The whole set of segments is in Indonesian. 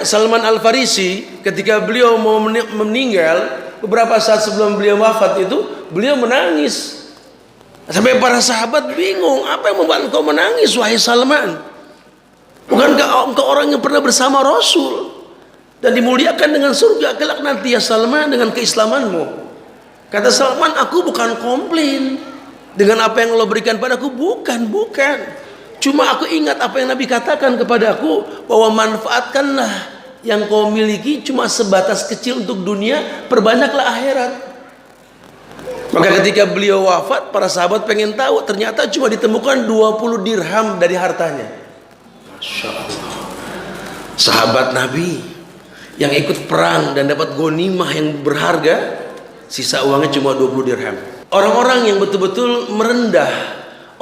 Salman Al-Farisi ketika beliau mau meninggal, beberapa saat sebelum beliau wafat itu beliau menangis. Sampai para sahabat bingung, apa yang membuat engkau menangis wahai Salman? Bukankah engkau orang yang pernah bersama Rasul dan dimuliakan dengan surga kelak nanti ya Salman dengan keislamanmu? Kata Salman, aku bukan komplain dengan apa yang Allah berikan padaku, bukan. Cuma aku ingat apa yang Nabi katakan kepadaku, bahwa manfaatkanlah yang kau miliki cuma sebatas kecil untuk dunia, perbanyaklah akhirat. Maka ketika beliau wafat, para sahabat pengen tahu, ternyata cuma ditemukan 20 dirham dari hartanya. Masya Allah. Sahabat Nabi yang ikut perang dan dapat ghanimah yang berharga, sisa uangnya cuma 20 dirham. Orang-orang yang betul-betul merendah,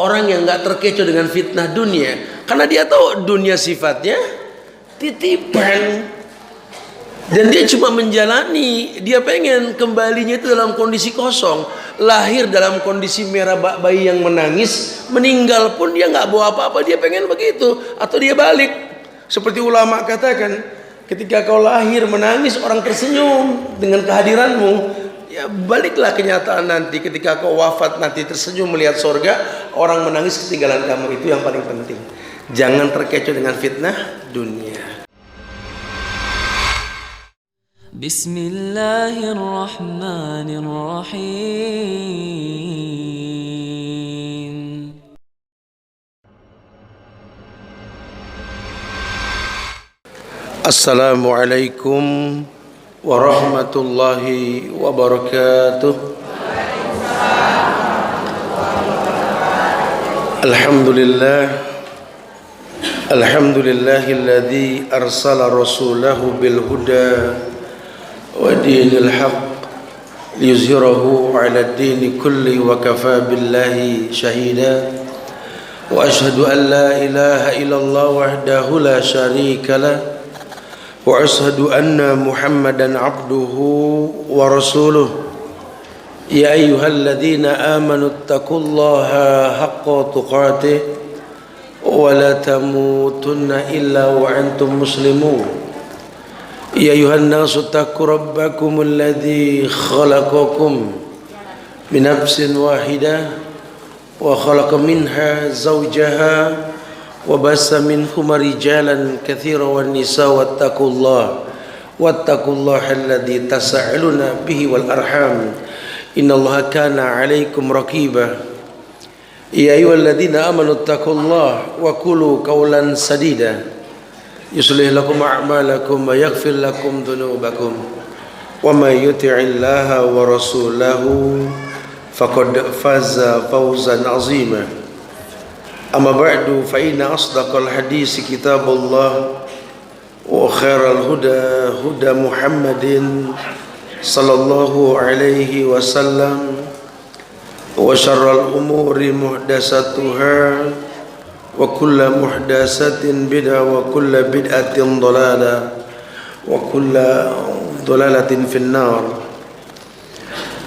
orang yang gak terkecoh dengan fitnah dunia, karena dia tahu dunia sifatnya titipan, dan dia cuma menjalani. Dia pengen kembalinya itu dalam kondisi kosong, lahir dalam kondisi merah bayi yang menangis, meninggal pun dia gak bawa apa-apa. Dia pengen begitu, atau dia balik. Seperti ulama katakan, ketika kau lahir menangis, orang tersenyum dengan kehadiranmu, ya baliklah kenyataan nanti ketika kau wafat nanti tersenyum melihat surga, orang menangis ketinggalan kamu. Itu yang paling penting. Jangan terkecoh dengan fitnah dunia. Bismillahirrahmanirrahim. Assalamualaikum warahmatullahi wabarakatuh. Alhamdulillahilladzi arsala rasulahu bil huda wa dinil haqq liyuzhirahu 'ala ad-dini kulli wa kafa billahi shahida. Wa ashhadu an la ilaha illallah wahdahu la syarika lah, wa ashhadu anna Muhammadan abduhu wa rasuluh. Ya ayyuhalladzina amanu taqullaha haqqa tuqatih wa la tamutunna illa wa antum muslimun. Ya ayyuhan nasu taqu rabbakumul ladzi khalaqakum min nafsin wahidah wa khalaqa minha zawjaha wa bassa minhuma rijalan katsiran wan nisaa wattaqullaha alladzi tasaaluna bihi wal arham innallaha kana 'alaikum raqiba. Ya ayyuhalladzina amanu taqullaha wa qulu qawlan sadida yuslih lakum a'malakum wa yaghfir lakum dhunubakum wa may yuti'illaha wa rasulahu faqad faza fawzan 'azima. Amma ba'du fa inna asdaqal hadisi kitabullah wa khairal huda huda Muhammadin sallallahu alaihi wasallam wa syarral umuri muhdatsatuha wa kullu muhdatsatin bid'ah wa kullu bid'atin dhalalah wa kullu dhalalatin finnar.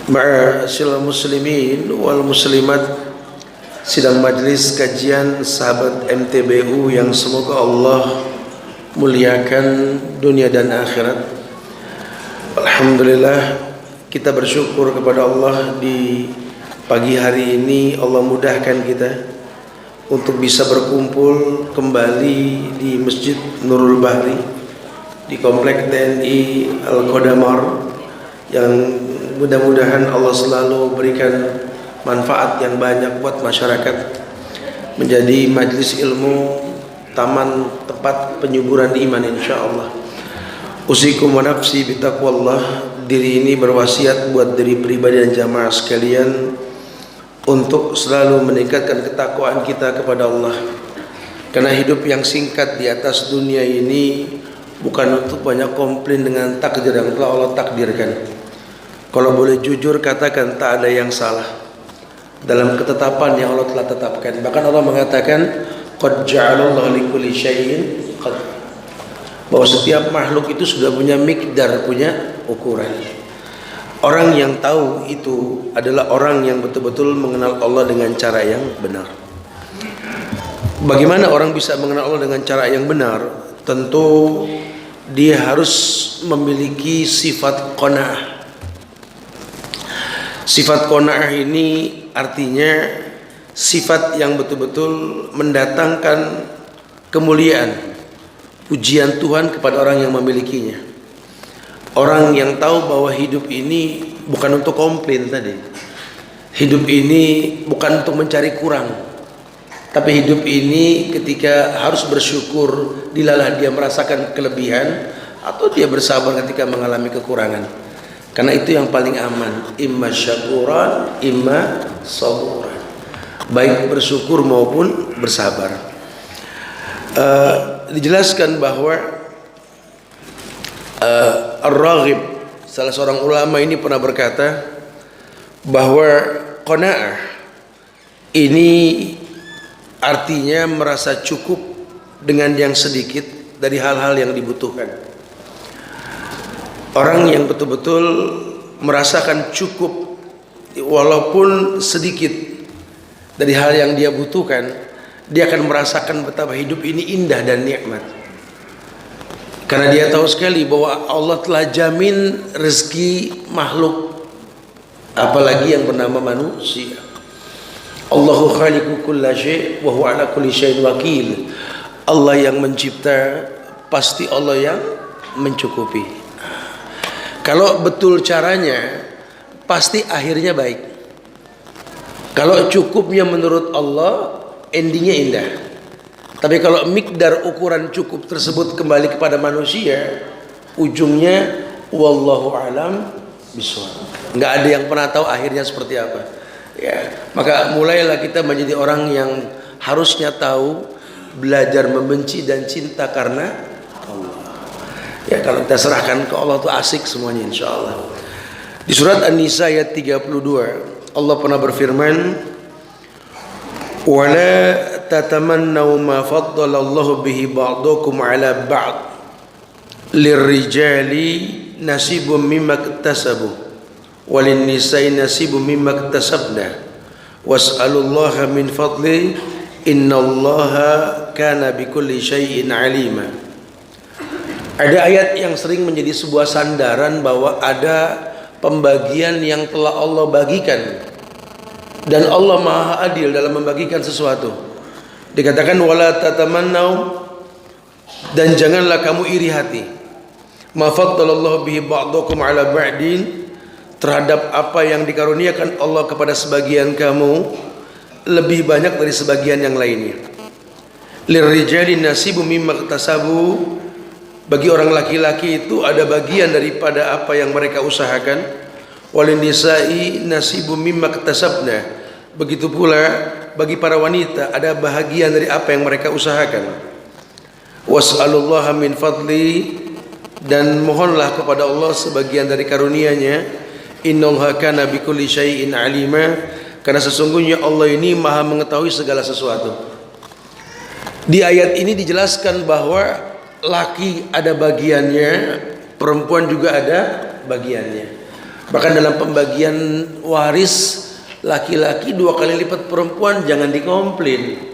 Ma'asyiral muslimin wal muslimat, sidang majlis kajian sahabat MTBU yang semoga Allah muliakan dunia dan akhirat. Alhamdulillah, kita bersyukur kepada Allah di pagi hari ini Allah mudahkan kita untuk bisa berkumpul kembali di Masjid Nurul Bahri di Komplek TNI Al-Qodamar, yang mudah-mudahan Allah selalu berikan manfaat yang banyak buat masyarakat, menjadi majlis ilmu, taman tempat penyuburan iman insyaallah. Usikum wa nafsi bitaqwallah. Diri ini berwasiat buat diri pribadi dan jamaah sekalian untuk selalu meningkatkan ketakwaan kita kepada Allah. Karena hidup yang singkat di atas dunia ini bukan untuk banyak komplain dengan takdir yang telah Allah takdirkan. Kalau boleh jujur katakan, tak ada yang salah dalam ketetapan yang Allah telah tetapkan. Bahkan Allah mengatakan qad ja'alallahu likulli syai'in qadar, bahwa setiap makhluk itu sudah punya miqdar, punya ukuran. Orang yang tahu itu adalah orang yang betul-betul mengenal Allah dengan cara yang benar. Bagaimana orang bisa mengenal Allah dengan cara yang benar? Tentu dia harus memiliki sifat qanaah. Sifat qanaah ini artinya sifat yang betul-betul mendatangkan kemuliaan, pujian Tuhan kepada orang yang memilikinya. Orang yang tahu bahwa hidup ini bukan untuk komplain tadi. Hidup ini bukan untuk mencari kurang. Tapi hidup ini ketika harus bersyukur, dilalah dia merasakan kelebihan, atau dia bersabar ketika mengalami kekurangan. Karena itu yang paling aman. Imma syakuran, imma saburan. Baik bersyukur maupun bersabar. Dijelaskan bahwa Ar-Raghib, salah seorang ulama ini pernah berkata bahwa qanaah ini artinya merasa cukup dengan yang sedikit dari hal-hal yang dibutuhkan. Orang yang betul-betul merasakan cukup walaupun sedikit dari hal yang dia butuhkan, dia akan merasakan betapa hidup ini indah dan nikmat. Karena dia tahu sekali bahwa Allah telah jamin rezeki makhluk, apalagi yang bernama manusia. Allahu khaliqu kulla syai' wa huwa ala kulli syai'in wakil. Allah yang mencipta, pasti Allah yang mencukupi. Kalau betul caranya, pasti akhirnya baik. Kalau cukupnya menurut Allah, endingnya indah. Tapi kalau mikdar ukuran cukup tersebut kembali kepada manusia, ujungnya wallahu alam bishawab. Nggak ada yang pernah tahu akhirnya seperti apa. Ya, maka mulailah kita menjadi orang yang harusnya tahu, belajar membenci dan cinta karena Allah. Ya, kalau kita serahkan ke Allah itu asik semuanya insyaallah. Di surat An-Nisa ayat 32, Allah pernah berfirman, "Wala tatamannaw ma faddala Allah bihi ba'dakum 'ala ba'd. Lirrijali nasibun mimma iktasabu. Walin nisa'i nasibun mimma iktasabna. Was'alullaha min fadli innallaha kana bikulli syai'in 'alima." Ada ayat yang sering menjadi sebuah sandaran bahwa ada pembagian yang telah Allah bagikan, dan Allah Maha Adil dalam membagikan sesuatu. Dikatakan wala tatamannau, dan janganlah kamu iri hati, ma faddalallahu bihi ba'dakum 'ala ba'din, terhadap apa yang dikaruniakan Allah kepada sebagian kamu lebih banyak dari sebagian yang lainnya. Lirrijali nasibu mimma iktasabu, bagi orang laki-laki itu ada bagian daripada apa yang mereka usahakan. Walin nisa'i nasibu mimma iktasabna, begitu pula bagi para wanita ada bahagian dari apa yang mereka usahakan. Was'alullaha min fadli, dan mohonlah kepada Allah sebagian dari karunia-Nya. Innallaha kana bikulli syai'in 'alima, karena sesungguhnya Allah ini Maha mengetahui segala sesuatu. Di ayat ini dijelaskan bahwa laki ada bagiannya, perempuan juga ada bagiannya. Bahkan dalam pembagian waris, laki-laki 2 kali lipat perempuan, jangan dikomplain.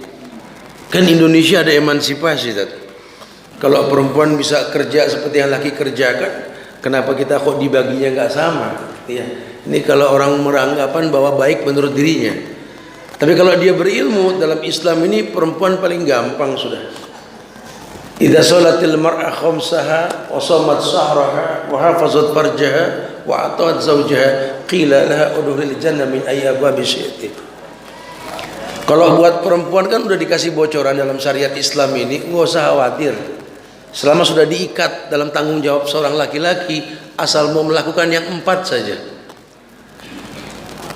Kan Indonesia ada emansipasi, Tat. Kalau perempuan bisa kerja seperti yang laki kerjakan, kenapa kita kok dibaginya nggak sama? Ya, ini kalau orang beranggapan bahwa baik menurut dirinya. Tapi kalau dia berilmu, dalam Islam ini perempuan paling gampang sudah. Idza sholatil mar'a khamsaha wa shamat shahraha wa hafazat farjaha wa ata'at zawjaha qila laha udkhulil jannah min ayyi abwabi syi'ti. Kalau buat perempuan kan udah dikasih bocoran dalam syariat Islam ini, nggak usah khawatir. Selama sudah diikat dalam tanggung jawab seorang laki-laki, asal mau melakukan yang 4 saja.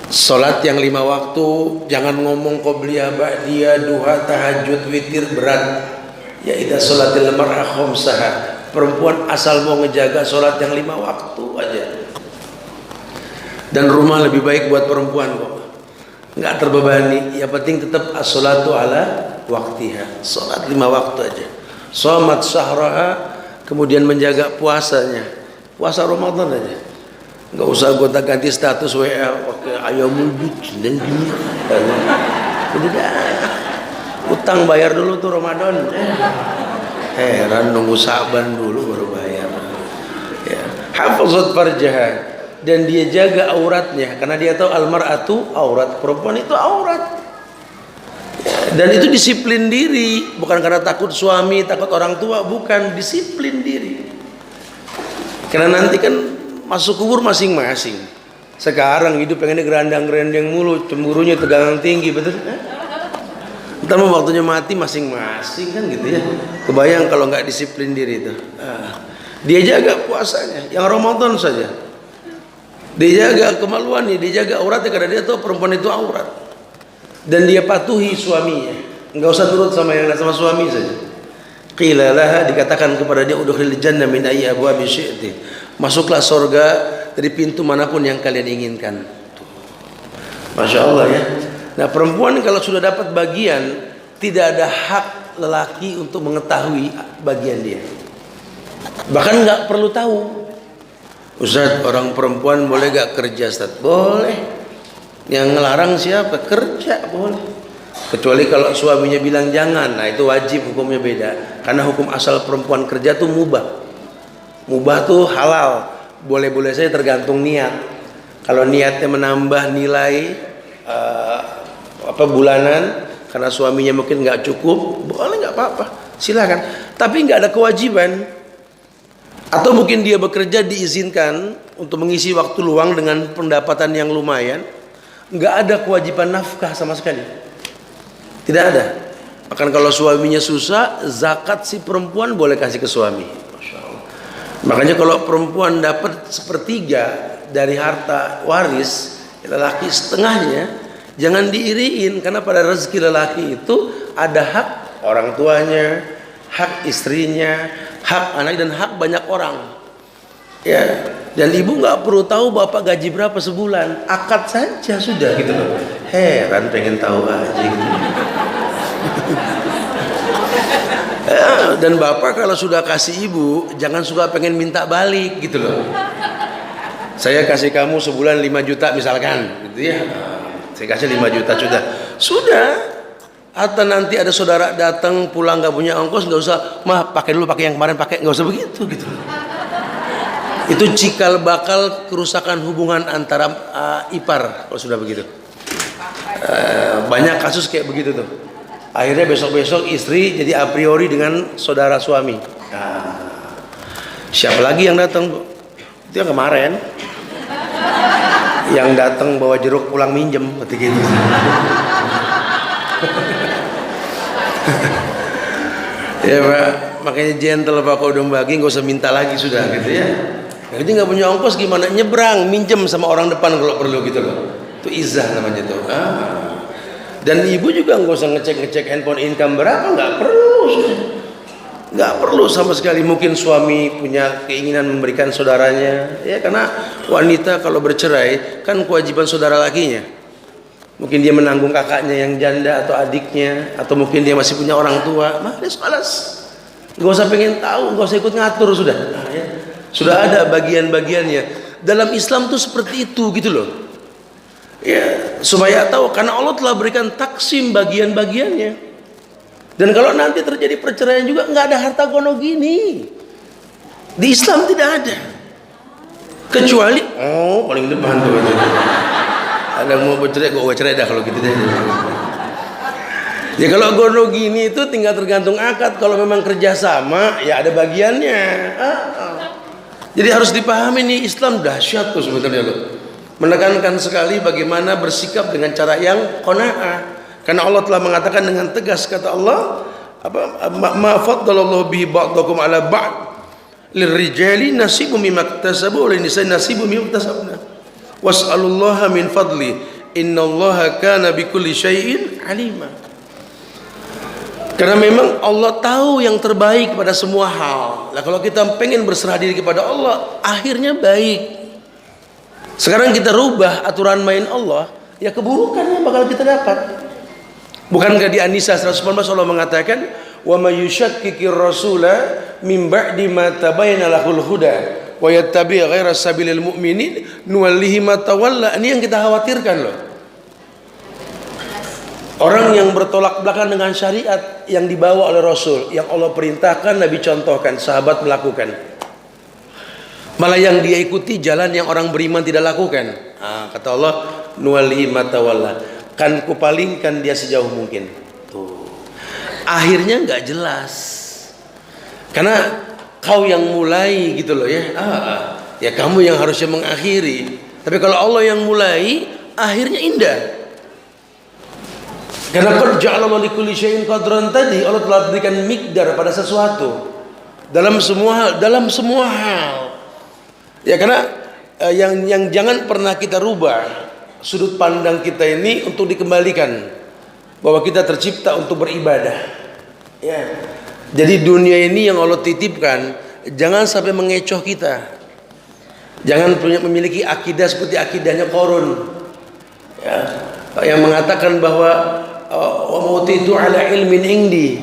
Salat yang 5 waktu, jangan ngomong qobliyah, ba'diyah, duha, tahajud, witir berat. Ya idza sholatil mar'a khamsaha, perempuan asal mau ngejaga sholat yang 5 waktu aja. Dan rumah lebih baik buat perempuan kok, nggak terbebani. Yang penting tetap as-sholatu ala waktiha, sholat 5 waktu aja. Shamat syahraha, kemudian menjaga puasanya, puasa Ramadan aja. Nggak usah gonta-ganti status WA pakai ayamul bid dan gini. Udah dah. Utang bayar dulu tuh Ramadan. Heran nunggu Saban dulu baru bayar. hafazat farjaha, dan dia jaga auratnya karena dia tahu almar'atu aurat, perempuan itu aurat. Dan itu disiplin diri, bukan karena takut suami, takut orang tua, bukan, disiplin diri. Karena nanti kan masuk kubur masing-masing. Sekarang hidup pengennya gerandang-gerandang mulu, cemburunya tegangan tinggi, betul? Ntar mau waktunya mati masing-masing kan gitu ya. Kebayang kalau nggak disiplin diri itu. Dia jaga puasanya, yang Ramadan saja. Dia jaga kemaluannya, dia jaga auratnya karena dia tahu perempuan itu aurat. Dan dia patuhi suaminya, nggak usah turut sama yang sama suami saja. Qila laha, dikatakan kepada dia, udkhilil jannah min ayyi abwabi syi'ti, masuklah surga dari pintu manapun yang kalian inginkan. Masya Allah ya. Nah, perempuan kalau sudah dapat bagian, tidak ada hak lelaki untuk mengetahui bagian dia, bahkan nggak perlu tahu. Ustaz, orang perempuan boleh gak kerja? Ustaz, boleh. Yang ngelarang siapa? Kerja boleh, kecuali kalau suaminya bilang jangan. Nah itu wajib, hukumnya beda. Karena hukum asal perempuan kerja tuh mubah. Mubah tuh halal, boleh-boleh saja tergantung niat. Kalau niatnya menambah nilai bulanan karena suaminya mungkin nggak cukup, boleh, nggak apa-apa, silakan. Tapi nggak ada kewajiban. Atau mungkin dia bekerja diizinkan untuk mengisi waktu luang dengan pendapatan yang lumayan. Nggak ada kewajiban nafkah sama sekali, tidak ada. Bahkan kalau suaminya susah, zakat si perempuan boleh kasih ke suami. Masya Allah. Makanya kalau perempuan dapat sepertiga dari harta waris lelaki, setengahnya jangan diiriin, karena pada rezeki lelaki itu ada hak orang tuanya, hak istrinya, hak anak, dan hak banyak orang. Ya, dan ibu nggak perlu tahu bapak gaji berapa sebulan, akad saja sudah gitu loh. Heran, pengen tahu aja gitu. Dan bapak kalau sudah kasih ibu, jangan suka pengen minta balik gitu loh. Saya kasih kamu sebulan 5 juta misalkan, gitu ya. Saya kasih 5 juta sudah. Atau nanti ada saudara datang pulang nggak punya ongkos, nggak usah, mah pakai dulu, pakai yang kemarin pakai, nggak usah begitu gitu. Itu cikal bakal kerusakan hubungan antara ipar kalau sudah begitu. Banyak kasus kayak begitu tuh. Akhirnya besok-besok istri jadi a priori dengan saudara suami. Siapa lagi yang datang? Itu yang kemarin. Yang datang bawa jeruk pulang minjem, seperti gitu. Ya Pak, makanya gentle Pak, kalau udah bagi nggak usah minta lagi sudah gitu ya. Jadi nggak punya ongkos gimana? Nyebrang, minjem sama orang depan kalau perlu gitu loh. Itu izah namanya tuh. Dan ibu juga nggak usah ngecek handphone income berapa, nggak perlu sama sekali. Mungkin suami punya keinginan memberikan saudaranya, ya karena wanita kalau bercerai kan kewajiban saudara lakinya. Mungkin dia menanggung kakaknya yang janda atau adiknya, atau mungkin dia masih punya orang tua. Malas, nggak usah pengen tahu, nggak usah ikut ngatur sudah. Ya. Sudah ada bagian-bagiannya. Dalam Islam tuh seperti itu gitu loh. Ya, supaya tahu, karena Allah telah berikan taksim bagian-bagiannya. Dan kalau nanti terjadi perceraian juga nggak ada harta gono gini. Di Islam tidak ada. Kecuali paling depan tuh. Ada mau bercerai, gue cerai dah kalau gitu deh. Ya kalau gono gini itu tinggal tergantung akad. Kalau memang kerjasama ya ada bagiannya. Jadi harus dipahami nih, Islam dahsyat tuh sebetulnya loh. Menekankan sekali bagaimana bersikap dengan cara yang qanaah. Karena Allah telah mengatakan dengan tegas, kata Allah, ma faddalallahu bihi ba'dakum ala ba'd lirrijali nasibum mimma iktasabu wa linisai nasibum mimma iktasabna was'alullaha min fadli innallaha kana bikulli syai'in alima. Karena memang Allah tahu yang terbaik pada semua hal. Nah kalau kita pengen berserah diri kepada Allah, akhirnya baik. Sekarang kita rubah aturan main Allah, ya keburukannya bakal kita dapat. Bukankah di An-Nisa 119 Allah mengatakan, wa may yushakkikir rasula min ba'di ma tabayyana lahul huda wa yattabi' ghaira sabilil mu'minin nuwallihi ma tawalla. Ini yang kita khawatirkan loh. Orang yang bertolak belakang dengan syariat yang dibawa oleh Rasul, yang Allah perintahkan, Nabi contohkan, sahabat melakukan. Malah yang dia ikuti jalan yang orang beriman tidak lakukan. Kata Allah, nuwallihi ma tawalla, kan kupalingkan dia sejauh mungkin. Tuh. Akhirnya nggak jelas. Karena kau yang mulai gitu loh ya. Ya kamu yang harusnya mengakhiri. Tapi kalau Allah yang mulai, akhirnya indah. Karena qad ja'ala likulli syai'in qadran tadi, Allah telah berikan miqdar pada sesuatu. Dalam semua hal. Ya karena yang jangan pernah kita rubah sudut pandang kita ini untuk dikembalikan bahwa kita tercipta untuk beribadah. Ya. Jadi dunia ini yang Allah titipkan, jangan sampai mengecoh kita. Jangan memiliki akidah seperti akidahnya Qarun. Ya. Yang mengatakan bahwa wa mutitu ala ilmin indi.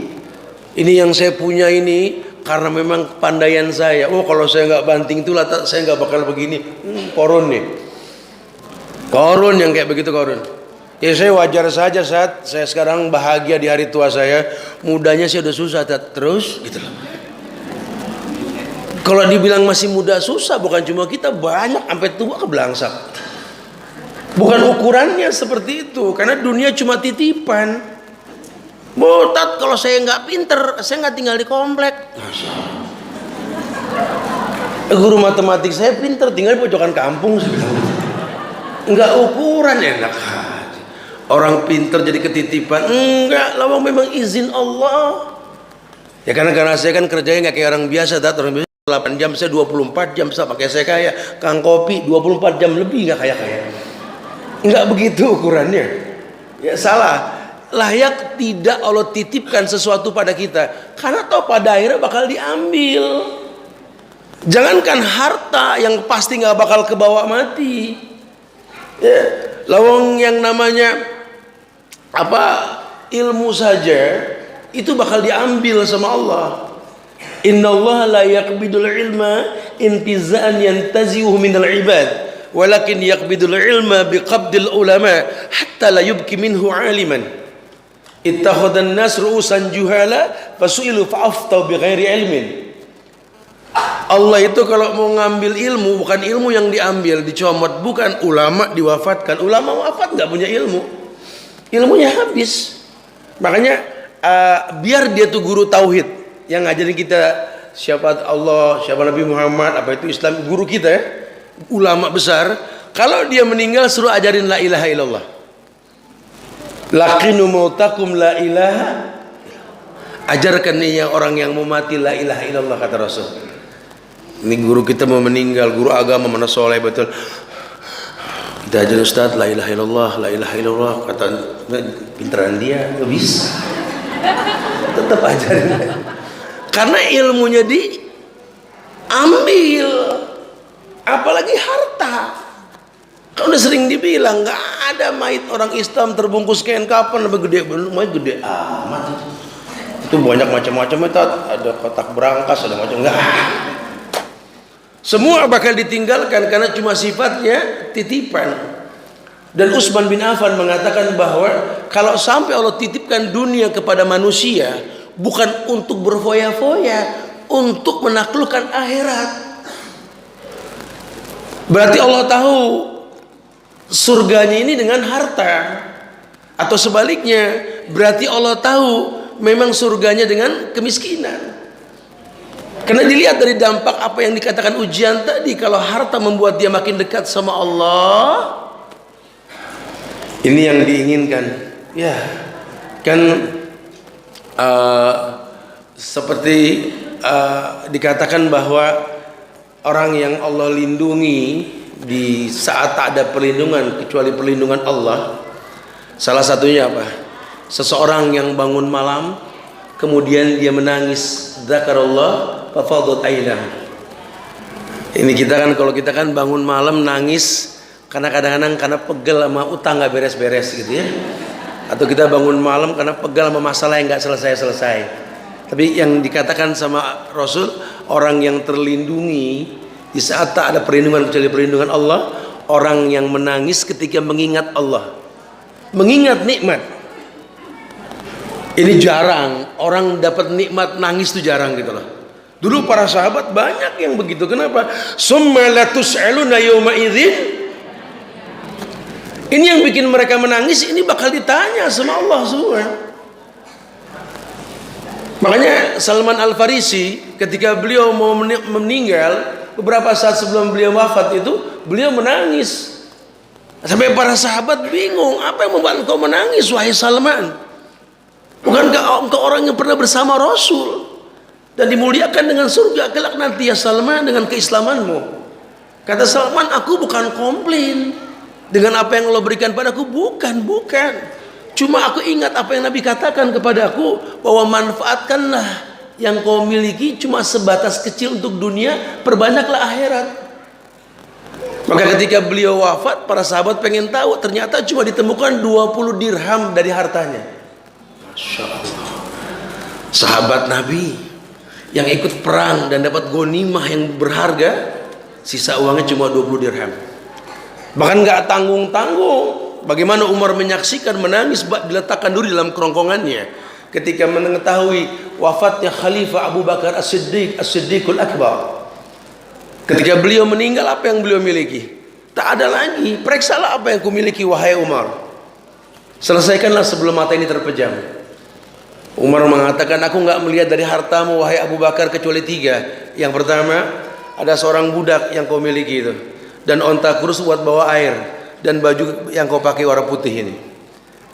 Ini yang saya punya ini karena memang kepandaian saya. Kalau saya nggak banting itulah saya nggak bakal begini. Qarun nih. Qarun yang kayak begitu Qarun. Ya saya wajar saja saat saya sekarang bahagia di hari tua saya. Mudanya saya udah susah terus gitu loh. Kalau dibilang masih muda susah, bukan cuma kita, banyak sampai tua kebelangsak. Bukan ukurannya seperti itu, karena dunia cuma titipan. Botat, kalau saya nggak pinter, saya nggak tinggal di komplek. Guru matematik saya pinter, tinggal di pojokan kampung. Nggak ukuran, enak. Orang pinter jadi ketitipan, enggak, lawang memang izin Allah. Ya karena saya kan kerjanya nggak kayak orang biasa, orang biasa 8 jam, saya 24 jam, saya pakai saya kayak Kang Kopi 24 jam lebih, nggak kayak. Nggak begitu ukurannya. Ya salah. Layak tidak Allah titipkan sesuatu pada kita, karena tahu pada akhirnya bakal diambil. Jangankan harta yang pasti nggak bakal kebawa mati. Ya, lawang yang namanya ilmu saja itu bakal diambil sama Allah. Innallaha la yaqbidul ilma intiza'an yantazi'uhu minal ibad, walakin yaqbidul ilma biqabdil ulama hatta la yubki minhu aliman. Ittakhadhan nas ru'usan juhala fasu'ilu fa'aftau bighairi ilmin. Allah itu kalau mau ngambil ilmu, bukan ilmu yang diambil, dicomot, bukan. Ulama diwafatkan, ulama wafat nggak punya ilmu, ilmunya habis. Makanya biar dia tuh guru tauhid yang ngajarin kita siapa Allah, siapa Nabi Muhammad, apa itu Islam, guru kita ya, ulama besar. Kalau dia meninggal suruh ajarin la ilaha illallah. Laqinu mautakum la ilaha. Ajarkan nih yang orang yang mau mati la ilaha illallah, kata Rasul. Ini guru kita mau meninggal, guru agama mana soleh betul. Kita ajar Ustaz la ilaha illallah, la ilaha illallah, kata pinteran dia nggak bisa. Tetap ajarin. Karena ilmunya diambil. Apalagi harta. Kan udah sering dibilang nggak ada mayit orang Islam terbungkus kain kapan lebih gede, mayit gede amat itu banyak macam-macam, itu ada kotak berangkas, ada macam nggak. Semua bakal ditinggalkan karena cuma sifatnya titipan. Dan Utsman bin Affan mengatakan bahwa kalau sampai Allah titipkan dunia kepada manusia, bukan untuk berfoya-foya, untuk menaklukkan akhirat. Berarti Allah tahu surganya ini dengan harta, atau sebaliknya berarti Allah tahu memang surganya dengan kemiskinan. Karena dilihat dari dampak apa yang dikatakan ujian tadi, kalau harta membuat dia makin dekat sama Allah, ini yang diinginkan. Ya kan seperti dikatakan bahwa orang yang Allah lindungi di saat tak ada perlindungan kecuali perlindungan Allah, salah satunya apa? Seseorang yang bangun malam kemudian dia menangis, dzakarallah fa fadat ainah. Ini kita kan, kalau kita kan bangun malam nangis karena kadang-kadang karena pegel sama utang nggak beres-beres gitu ya, atau kita bangun malam karena pegel sama masalah yang nggak selesai-selesai. Tapi yang dikatakan sama Rasul, orang yang terlindungi di saat tak ada perlindungan kecuali perlindungan Allah, orang yang menangis ketika mengingat Allah, mengingat nikmat. Ini jarang orang dapat nikmat nangis, itu jarang gitu loh. Dulu para sahabat banyak yang begitu. Kenapa? Summa latus'aluna yawma idzin. Ini yang bikin mereka menangis, ini bakal ditanya sama Allah semua. Makanya Salman Al-Farisi ketika beliau mau meninggal, beberapa saat sebelum beliau wafat itu, beliau menangis. Sampai para sahabat bingung, apa yang membuat engkau menangis wahai Salman? Bukankah engkau orang yang pernah bersama Rasul dan dimuliakan dengan surga kelak nanti ya Salman dengan keislamanmu? Kata Salman, aku bukan komplain dengan apa yang Allah berikan padaku, bukan. Cuma aku ingat apa yang Nabi katakan kepadaku, bahwa manfaatkanlah yang kau miliki cuma sebatas kecil untuk dunia, perbanyaklah akhirat. Maka ketika beliau wafat, para sahabat pengen tahu, ternyata cuma ditemukan 20 dirham dari hartanya. Masya Allah. Sahabat Nabi yang ikut perang dan dapat ghanimah yang berharga, sisa uangnya cuma 20 dirham. Bahkan gak tanggung-tanggung. Bagaimana Umar menyaksikan menangis diletakkan dulu dalam kerongkongannya ketika mengetahui wafatnya Khalifah Abu Bakar As-Siddiqul Akbar. Ketika beliau meninggal, apa yang beliau miliki? Tak ada lagi. Periksalah apa yang kumiliki wahai Umar. Selesaikanlah sebelum mata ini terpejam. Umar mengatakan, aku nggak melihat dari hartamu wahai Abu Bakar kecuali 3. Yang pertama, ada seorang budak yang kau miliki itu, dan onta kurus buat bawa air, dan baju yang kau pakai warna putih ini.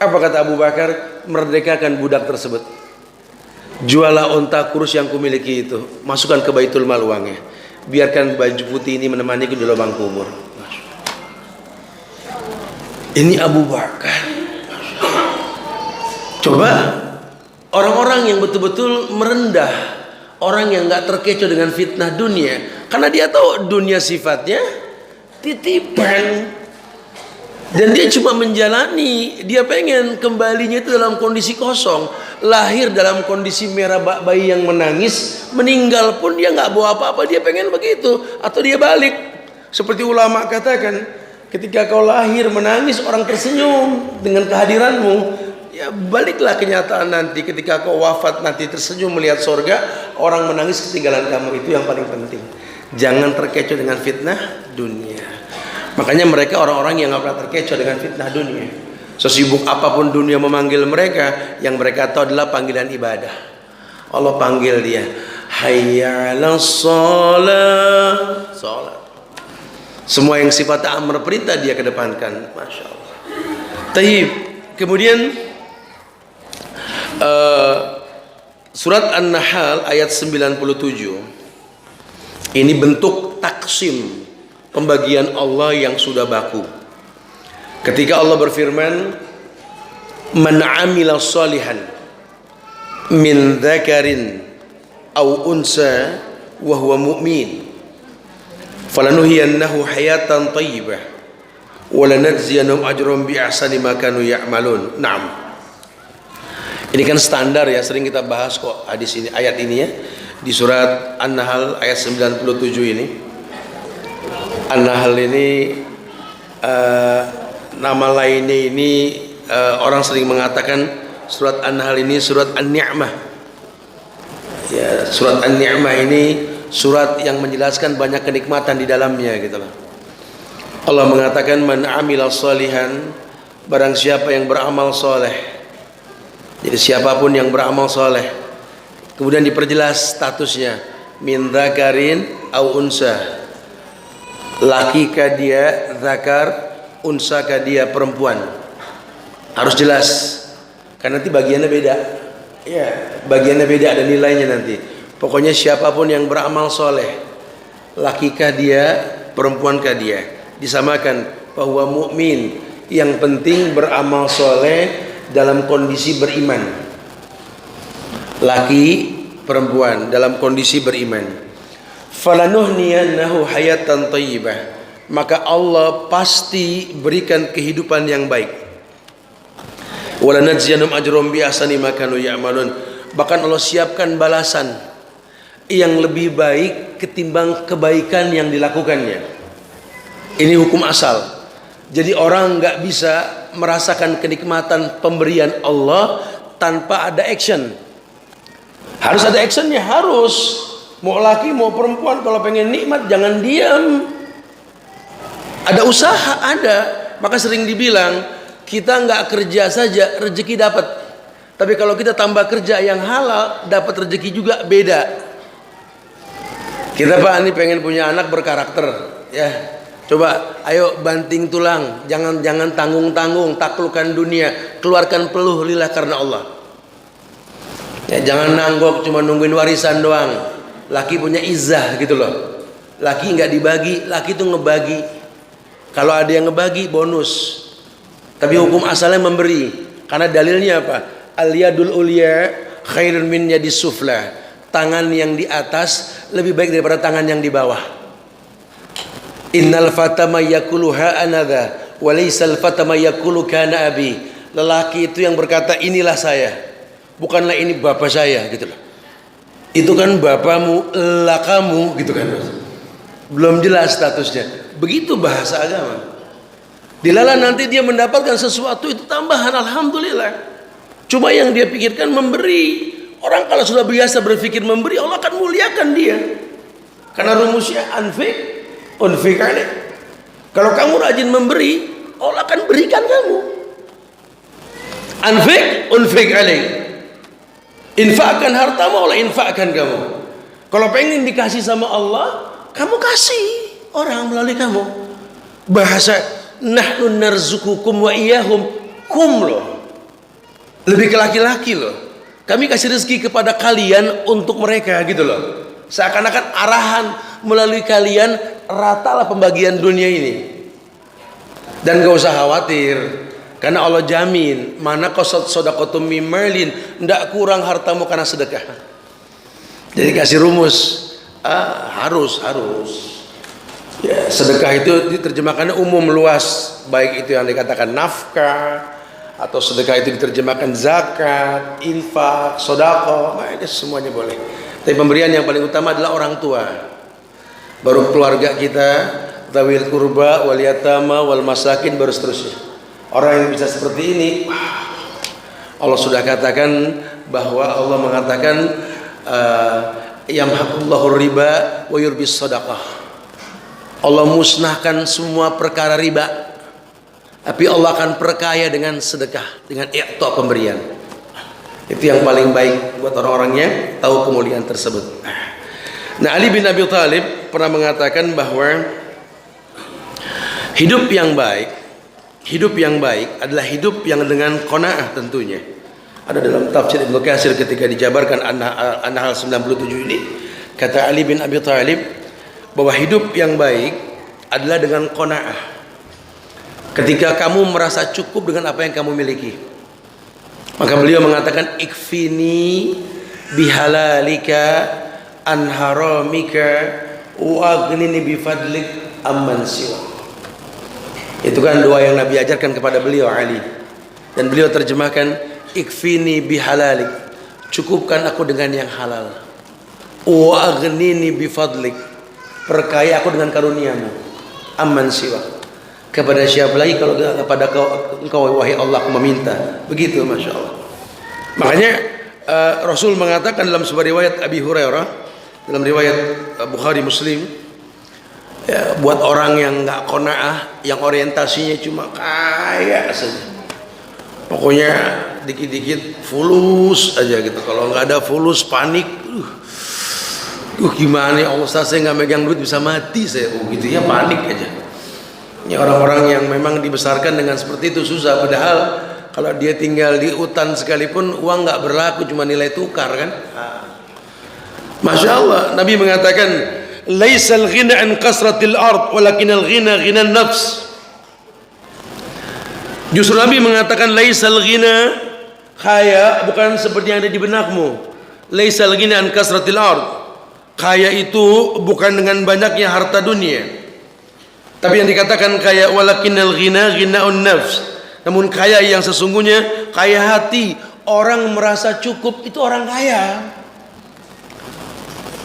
Apa kata Abu Bakar? Merdekakan budak tersebut. Jualah onta kurus yang kumiliki itu, masukkan ke Baitul Mal uangnya. Biarkan baju putih ini menemaniku di lubang kubur. Ini Abu Bakar. Coba orang-orang yang betul-betul merendah, orang yang nggak terkecoh dengan fitnah dunia, karena dia tahu dunia sifatnya titipan. Dan dia cuma menjalani, dia pengen kembalinya itu dalam kondisi kosong. Lahir dalam kondisi merah bayi yang menangis, meninggal pun dia nggak bawa apa-apa, dia pengen begitu. Atau dia balik, seperti ulama katakan, ketika kau lahir menangis orang tersenyum dengan kehadiranmu, ya baliklah kenyataan nanti ketika kau wafat nanti tersenyum melihat sorga, orang menangis ketinggalan kamu. Itu yang paling penting. Jangan terkecoh dengan fitnah dunia. Makanya mereka orang-orang yang nggak pernah terkecoh dengan fitnah dunia. Sesibuk apapun dunia memanggil mereka, yang mereka tahu adalah panggilan ibadah. Allah panggil dia, hayya 'alas shalah, salat. Semua yang sifatnya amr perintah dia kedepankan. Masya Allah. Taib. Kemudian surat An-Nahl ayat 97. Ini bentuk taksim, pembagian Allah yang sudah baku. Ketika Allah berfirman, man 'amila shalihan min dzakarin aw unsa wa huwa mu'min falanuhyiyannahu hayatan thayyibah wa lanajziyannahum ajrahum bi ahsani ma kanu ya'malun. Naam. Ini kan standar ya, sering kita bahas kok hadis ini, ayat ini ya, di surat An-Nahl ayat 97 ini. An-Nahl ini nama lainnya ini orang sering mengatakan surat An-Nahl ini surat An-Ni'mah. Ya, surat An-Ni'mah ini surat yang menjelaskan banyak kenikmatan di dalamnya gitu loh. Allah mengatakan man 'amila shalihan, barang siapa yang beramal soleh. Jadi siapapun yang beramal soleh, kemudian diperjelas statusnya, min dzakarin au unsa, laki kah dia zakar, unsa kah dia perempuan. Harus jelas, karena nanti bagiannya beda. Ya, bagiannya beda, ada nilainya nanti. Pokoknya siapapun yang beramal soleh, laki kah dia, perempuan kah dia, disamakan bahwa mukmin. Yang penting beramal soleh dalam kondisi beriman. Laki, perempuan dalam kondisi beriman. Falanuhniyannahu hayatan thayyibah, maka Allah pasti berikan kehidupan yang baik. Walanajziyannahum ajrahum bi ahsani ma kanu ya'malun, bahkan Allah siapkan balasan yang lebih baik ketimbang kebaikan yang dilakukannya. Ini hukum asal. Jadi orang nggak bisa merasakan kenikmatan pemberian Allah tanpa ada action. Harus ada actionnya, harus. Mau laki mau perempuan kalau pengen nikmat jangan diam. Ada usaha, ada. Maka sering dibilang kita nggak kerja saja rezeki dapat. Tapi kalau kita tambah kerja yang halal dapat rezeki juga beda. Kita Pak ini pengen punya anak berkarakter, ya. Coba, ayo banting tulang, jangan tanggung-tanggung, taklukkan dunia, keluarkan peluh lillah karena Allah. Ya, jangan nanggok cuma nungguin warisan doang. Laki punya izah gitu loh. Laki nggak dibagi, laki itu ngebagi. Kalau ada yang ngebagi bonus. Tapi hukum asalnya memberi. Karena dalilnya apa? Al yadul ulya khairun min yadis sufla. Tangan yang di atas lebih baik daripada tangan yang di bawah. Innal fata may yaqulu ha anadha wa laysal fata may yaqulu kana abi. Lelaki itu yang berkata inilah saya, bukanlah ini bapak saya gitu loh. Itu kan bapamu, lah kamu gitu kan. Belum jelas statusnya. Begitu bahasa agama. Dilala nanti dia mendapatkan sesuatu itu tambahan, alhamdulillah. Cuma yang dia pikirkan memberi. Orang kalau sudah biasa berpikir memberi, Allah akan muliakan dia. Karena rumusnya unfik alaih. Kalau kamu rajin memberi, Allah akan berikan kamu. Unfik alaih. Infakkan hartamu, Allah infakkan kamu. Kalau pengen dikasih sama Allah, kamu kasih orang melalui kamu. Bahasa nahnu narzukukum wa iyahum, kum loh. Lebih ke laki-laki loh. Kami kasih rezeki kepada kalian untuk mereka gitu loh. Seakan-akan arahan melalui kalian ratalah pembagian dunia ini. Dan gak usah khawatir, karena Allah jamin mana qasad shadaqatum min malin, ndak kurang hartamu karena sedekah. Jadi kasih rumus, harus. Ya, sedekah itu diterjemahkannya umum luas, baik itu yang dikatakan nafkah atau sedekah itu diterjemahkan zakat, infak, sedekah, ini semuanya boleh. Tapi pemberian yang paling utama adalah orang tua. Baru keluarga kita, dzawil qurba wal yatama wal masakin, baru seterusnya. Orang yang bisa seperti ini, Allah sudah katakan bahwa Allah mengatakan yamhaqullahu riba wa yurbis shadaqah. Allah musnahkan semua perkara riba. Tapi Allah akan perkaya dengan sedekah, dengan i'ta pemberian. Itu yang paling baik buat orang-orang yang tahu kemuliaan tersebut. Nah, Ali bin Abi Thalib pernah mengatakan bahwa hidup yang baik adalah hidup yang dengan qanaah tentunya. Ada dalam tafsir Ibnu Katsir ketika dijabarkan An-Nahl 97 ini, kata Ali bin Abi Thalib bahwa hidup yang baik adalah dengan qanaah. Ketika kamu merasa cukup dengan apa yang kamu miliki, maka beliau mengatakan ikfini bihalalika an haramika wa aghnini bifadlik amman siwa. Itu kan doa yang Nabi ajarkan kepada beliau Ali, dan beliau terjemahkan ikfini bihalalik, cukupkan aku dengan yang halal, wa aghnini bifadlik, perkaya aku dengan karuniamu, amman siwa, kepada siapa lagi kalau kepada engkau wahai Allah aku meminta. Begitu, Masya Allah. Makanya Rasul mengatakan dalam sebuah riwayat Abi Hurairah, dalam riwayat Bukhari Muslim, ya, buat orang yang nggak qanaah, yang orientasinya cuma kaya saja, pokoknya dikit-dikit fulus aja gitu. Kalau nggak ada fulus panik, gimana ya Allah, saya nggak megang duit bisa mati saya, gitu ya, panik aja. Ya, orang-orang yang memang dibesarkan dengan seperti itu susah. Padahal kalau dia tinggal di hutan sekalipun uang nggak berlaku, cuma nilai tukar kan. Masya Allah, Nabi mengatakan laisal ghina an kasratil ard walakinal ghina ghinan nafs. Justru Nabi mengatakan laisal ghina, kaya bukan seperti yang ada di benakmu. Laisal ghina an kasratil ard, kaya itu bukan dengan banyaknya harta dunia. Tapi yang dikatakan kaya walakinnal ghina ghinaun nafs, namun kaya yang sesungguhnya kaya hati. Orang merasa cukup itu orang kaya.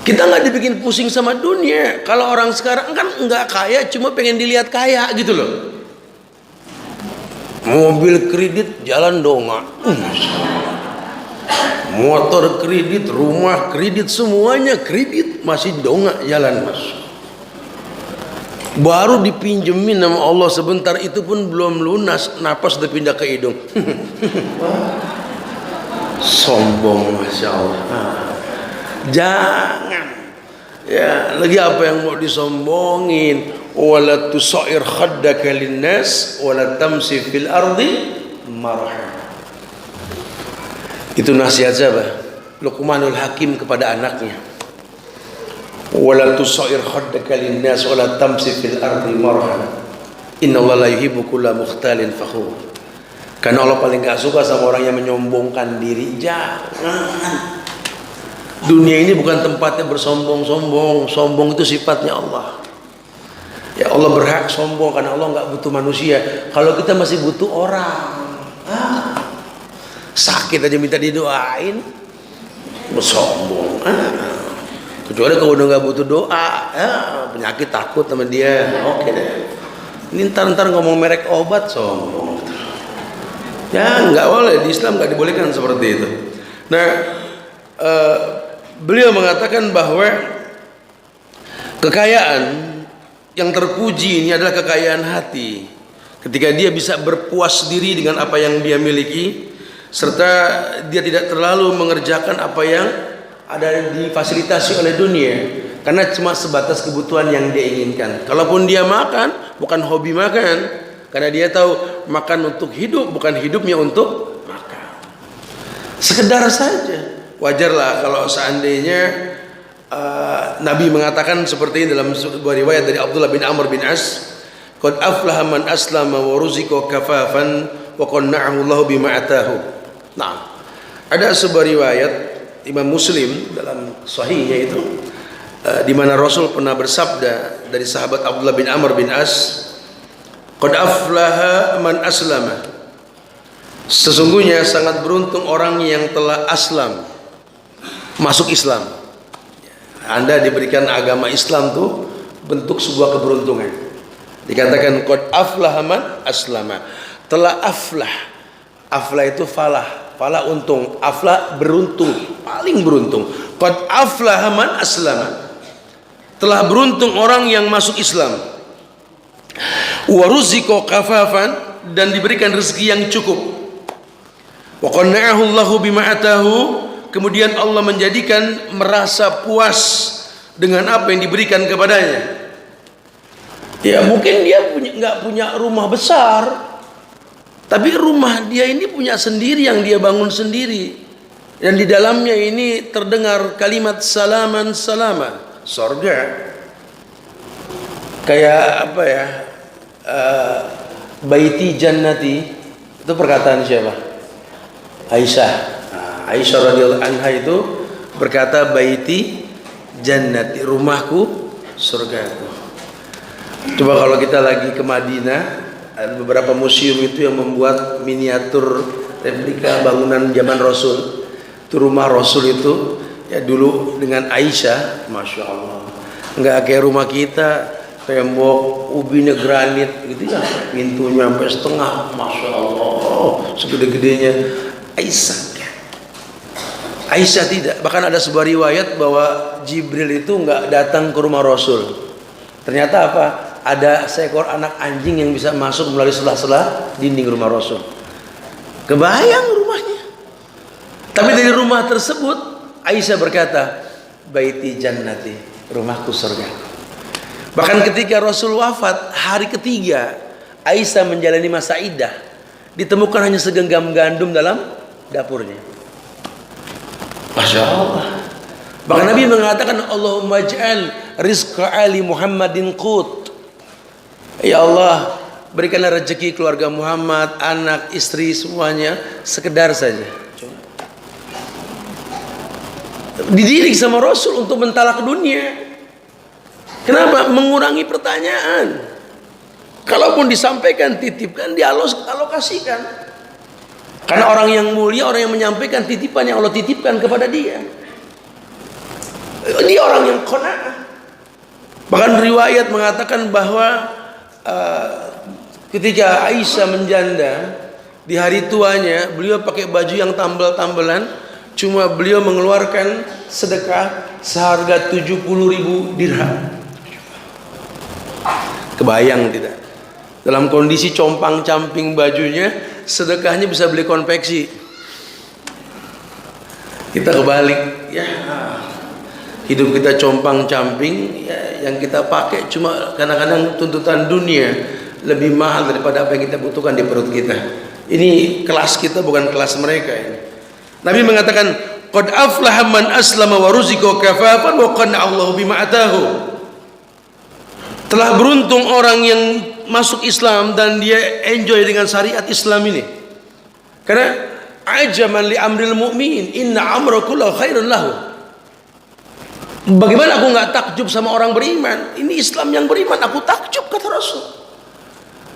Kita nggak dibikin pusing sama dunia. Kalau orang sekarang kan nggak kaya, cuma pengen dilihat kaya gitu loh. Mobil kredit jalan dongak, motor kredit, rumah kredit, semuanya kredit. masih dongak jalan masuk. Baru dipinjemin sama Allah sebentar, itu pun belum lunas, napas udah pindah ke hidung. Sombong, masya Allah. Jangan. Ya, lagi apa yang mau disombongin? Wala tusair khaddaka linnas wala tamsi fil ardi marha. Itu nasihat siapa? Luqmanul Hakim kepada anaknya. Wala tusair khaddaka linnas wala tamsi fil ardi marha. Innallaha la yuhibbu kulla mukhtalin fakhur. Karena Allah paling gak suka sama orang yang menyombongkan diri. Jangan. Dunia ini bukan tempatnya bersombong-sombong. Sombong itu sifatnya Allah. Ya Allah berhak sombong karena Allah gak butuh manusia. Kalau kita masih butuh orang, sakit aja minta didoain, bersombong. Kecuali kalau udah gak butuh doa, penyakit takut sama dia, oke deh. Ini ntar ngomong merek obat, sombong. Ya nggak boleh, di Islam nggak dibolehkan seperti itu. Nah, beliau mengatakan bahwa kekayaan yang terpuji ini adalah kekayaan hati. Ketika dia bisa berpuas diri dengan apa yang dia miliki, serta dia tidak terlalu mengerjakan apa yang ada difasilitasi oleh dunia, karena cuma sebatas kebutuhan yang dia inginkan. Kalaupun dia makan, bukan hobi makan, karena dia tahu makan untuk hidup, bukan hidupnya untuk makan. Sekedar saja. Wajarlah kalau seandainya Nabi mengatakan seperti ini dalam sebuah riwayat dari Abdullah bin Amr bin As, qad aflaha man aslama wa ruziqa kafafan wa qanna'ahu Allahu bima atahu. Nah, ada sebuah riwayat Imam Muslim dalam sahihnya itu, di mana Rasul pernah bersabda dari sahabat Abdullah bin Amr bin As, qad aflaha man aslama. Sesungguhnya sangat beruntung orang yang telah aslam, masuk Islam. Anda diberikan agama Islam tuh bentuk sebuah keberuntungan. Dikatakan qad aflaha man aslama. Telah aflah. Aflah itu falah. Falah untung, aflah beruntung, paling beruntung. Qad aflaha man aslama. Telah beruntung orang yang masuk Islam. Wa ruziqa kafafan, dan diberikan rezeki yang cukup. Wa qanna'ahu Allahu bima atahu, kemudian Allah menjadikan merasa puas dengan apa yang diberikan kepadanya. Ya mungkin dia nggak punya rumah besar, tapi rumah dia ini punya sendiri yang dia bangun sendiri, dan di dalamnya ini terdengar kalimat salaman salaman, surga. Kayak apa ya, baiti jannati, itu perkataan siapa? Aisyah. Aisyah radhiyallahu anha itu berkata baiti jannati, rumahku surgaku. Coba kalau kita lagi ke Madinah, ada beberapa museum itu yang membuat miniatur replika bangunan zaman Rasul. Itu rumah Rasul itu ya dulu dengan Aisyah, masya Allah. Nggak kayak rumah kita, tembok ubinya granit gitu ya, pintunya sampai setengah, masya Allah, segede-gedenya. Aisyah tidak. Bahkan ada sebuah riwayat bahwa Jibril itu nggak datang ke rumah Rasul. Ternyata apa? Ada seekor anak anjing yang bisa masuk melalui sela-sela dinding rumah Rasul. Kebayang rumahnya. Tapi dari rumah tersebut Aisyah berkata, baiti jannati, rumahku surga. Bahkan ketika Rasul wafat, hari ketiga Aisyah menjalani masa iddah, ditemukan hanya segenggam gandum dalam dapurnya. Masya Allah. Bahkan Nabi mengatakan, Allahumma ij'al rizqa ali Muhammadin qut. Ya Allah, berikanlah rezeki keluarga Muhammad, anak, istri, semuanya sekedar saja. Dididik sama Rasul untuk mentalak dunia. Kenapa? Mengurangi pertanyaan. Kalaupun disampaikan, titipkan, dialokasikan. Karena orang yang mulia, orang yang menyampaikan titipan yang Allah titipkan kepada dia. Dia orang yang qanaah. Bahkan riwayat mengatakan bahwa ketika Aisyah menjanda di hari tuanya, beliau pakai baju yang tambal-tambalan, cuma beliau mengeluarkan sedekah seharga 70.000 dirham. Kebayang tidak? Dalam kondisi compang-camping bajunya, sedekahnya bisa beli konveksi. Kita kebalik, ya. Hidup kita compang-camping, ya, yang kita pakai cuma kadang-kadang tuntutan dunia lebih mahal daripada apa yang kita butuhkan di perut kita. Ini kelas kita, bukan kelas mereka ini. Nabi mengatakan, qad aflaha man aslama wa ruziqa kafafan wa qanna Allahu bima atahu. Telah beruntung orang yang masuk Islam dan dia enjoy dengan syariat Islam ini. Karena ajaman li amril mu'min, inna amra kullahu khairun lahu. Bagaimana aku nggak takjub sama orang beriman? Ini Islam yang beriman, aku takjub, kata Rasul.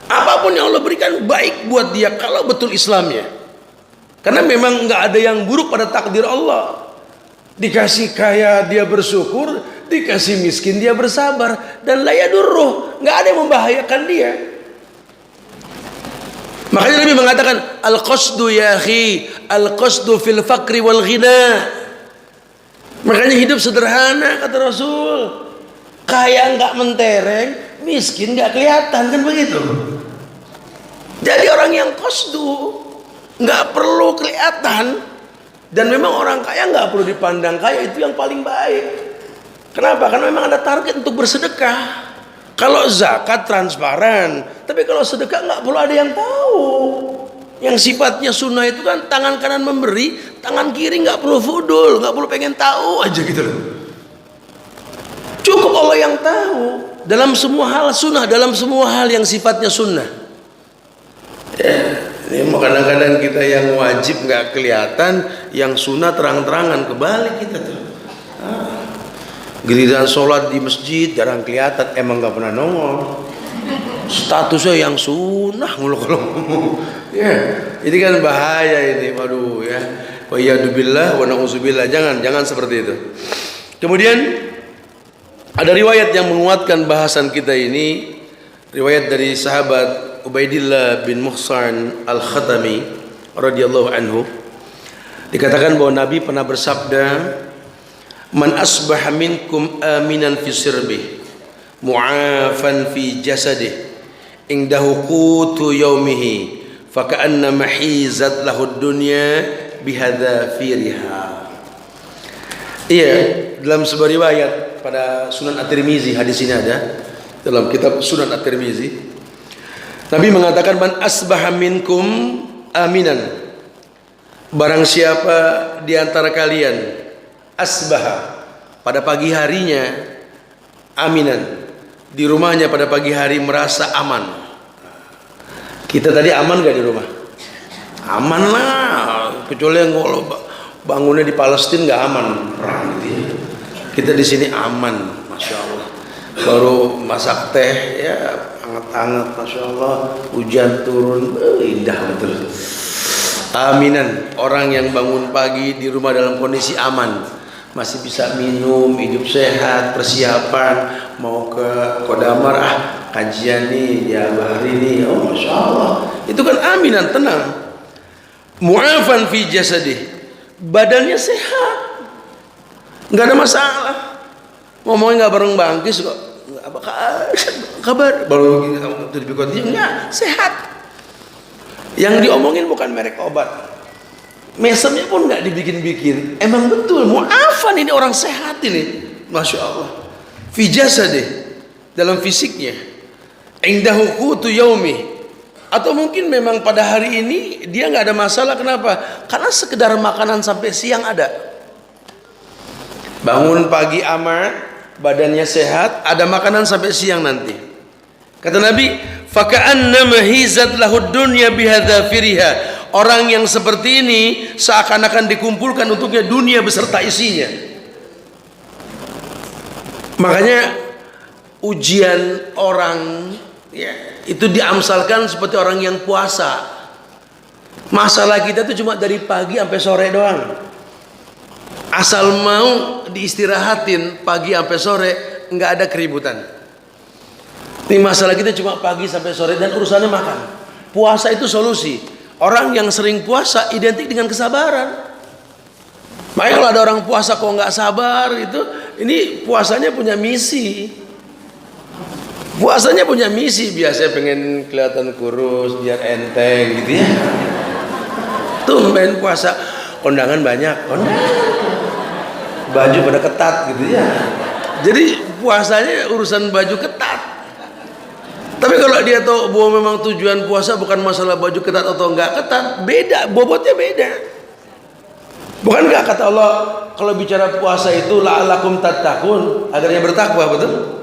Apapun yang Allah berikan baik buat dia kalau betul Islamnya. Karena memang nggak ada yang buruk pada takdir Allah. Dikasih kaya dia bersyukur, dikasih miskin dia bersabar, dan la yadurruh, nggak ada yang membahayakan dia. Makanya Nabi mengatakan, al-qasdu ya akhi, al-qasdu fil fakri wal ghina. Makanya hidup sederhana, kata Rasul. Kaya nggak mentereng, miskin nggak kelihatan, kan begitu. Jadi orang yang qasdu nggak perlu kelihatan, dan memang orang kaya nggak perlu dipandang kaya, itu yang paling baik. Kenapa? Karena memang ada target untuk bersedekah. Kalau zakat transparan, tapi kalau sedekah nggak perlu ada yang tahu. Yang sifatnya sunnah itu kan tangan kanan memberi, tangan kiri nggak perlu fudul, nggak perlu pengen tahu aja gitu loh. Cukup Allah yang tahu. Dalam semua hal sunnah, dalam semua hal yang sifatnya sunnah. Ya, ini kadang-kadang kita yang wajib nggak kelihatan, yang sunnah terang-terangan, kebalik kita tuh. Giliran sholat di masjid jarang kelihatan, emang nggak pernah nongol. Statusnya yang sunnah mulu kalau ngomong. Ya, ini kan bahaya ini, waduh ya. Wa yadubillah wa na'udzubillah, jangan seperti itu. Kemudian ada riwayat yang menguatkan bahasan kita ini, riwayat dari sahabat Ubaidillah bin Muhsan Al-Khatami radhiyallahu anhu. Dikatakan bahwa Nabi pernah bersabda, man asbaha minkum aminan fi sirbih, mu'afan fi jasadih, indahu qutu yaumihi, faka'anna mahizat lahud dunya bihadzafiriha. Iya, dalam sebuah riwayat pada Sunan At-Tirmizi, hadis ini ada dalam kitab Sunan At-Tirmizi. Nabi mengatakan, man asbaha minkum aminan, barang siapa di antara kalian asbaha, pada pagi harinya, aminan, di rumahnya pada pagi hari merasa aman. Kita tadi aman gak di rumah? Aman lah, kecuali yang kalau bangunnya di Palestina gak aman, perang gitu ya. Kita di sini aman, masya Allah. Baru masak teh, ya hangat-hangat, masya Allah. Hujan turun, indah betul. Aminan, orang yang bangun pagi di rumah dalam kondisi aman, masih bisa minum, hidup sehat, persiapan mau ke Kodamar, kajian nih ya hari ini, oh masya Allah, itu kan aminan, tenang. Mu'afan fi jasadih, badannya sehat, nggak ada masalah. Ngomongnya nggak bareng bangkis kok, apa kabar, baru enggak, sehat. Yang diomongin bukan merek obat, mesemnya pun nggak dibikin-bikin, emang betul mu'afan, ini orang sehat ini, masya Allah. Fi jasadih, dalam fisiknya, indahu qutu yaumi, atau mungkin memang pada hari ini dia nggak ada masalah. Kenapa? Karena sekedar makanan sampai siang ada. Bangun pagi aman, badannya sehat, ada makanan sampai siang nanti. Kata Nabi, faka'anna mahizat lahud dunya bihadzafiriha. Orang yang seperti ini seakan-akan dikumpulkan untuknya dunia beserta isinya. Makanya ujian orang ya, itu diamsalkan seperti orang yang puasa. Masalah kita itu cuma dari pagi sampai sore doang. Asal mau diistirahatin pagi sampai sore, nggak ada keributan. Ini masalah kita cuma pagi sampai sore dan urusannya makan. Puasa itu solusi. Orang yang sering puasa identik dengan kesabaran. Makanya kalau ada orang puasa kok nggak sabar itu, ini puasanya punya misi. Puasanya punya misi, biasanya pengen kelihatan kurus biar enteng gitu ya. Tumben puasa, kondangan banyak, baju pada ketat gitu ya. Jadi puasanya urusan baju ketat. Tapi kalau dia tahu bahwa memang tujuan puasa bukan masalah baju ketat atau enggak ketat, beda, bobotnya beda. Bukankah kata Allah kalau bicara puasa itu la'alakum tattaqun, agarnya bertakwa, betul?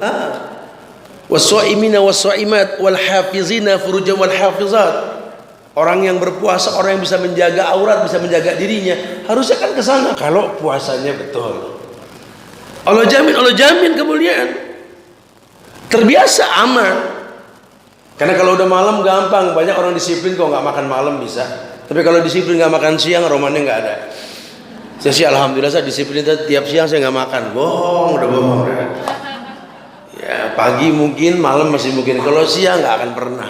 Was-shaimina was-shaimat wal hafizina furujahum wal hafizat. Orang yang berpuasa, orang yang bisa menjaga aurat, bisa menjaga dirinya, harusnya kan ke sana kalau puasanya betul. Allah jamin kemuliaan. Terbiasa aman. Karena kalau udah malam gampang, banyak orang disiplin kok nggak makan malam bisa. Tapi kalau disiplin nggak makan siang, romannya nggak ada. Saya sih alhamdulillah saya disiplin tiap siang saya nggak makan. Bohong, udah bohong. Ya pagi mungkin, malam masih mungkin. Kalau siang nggak akan pernah.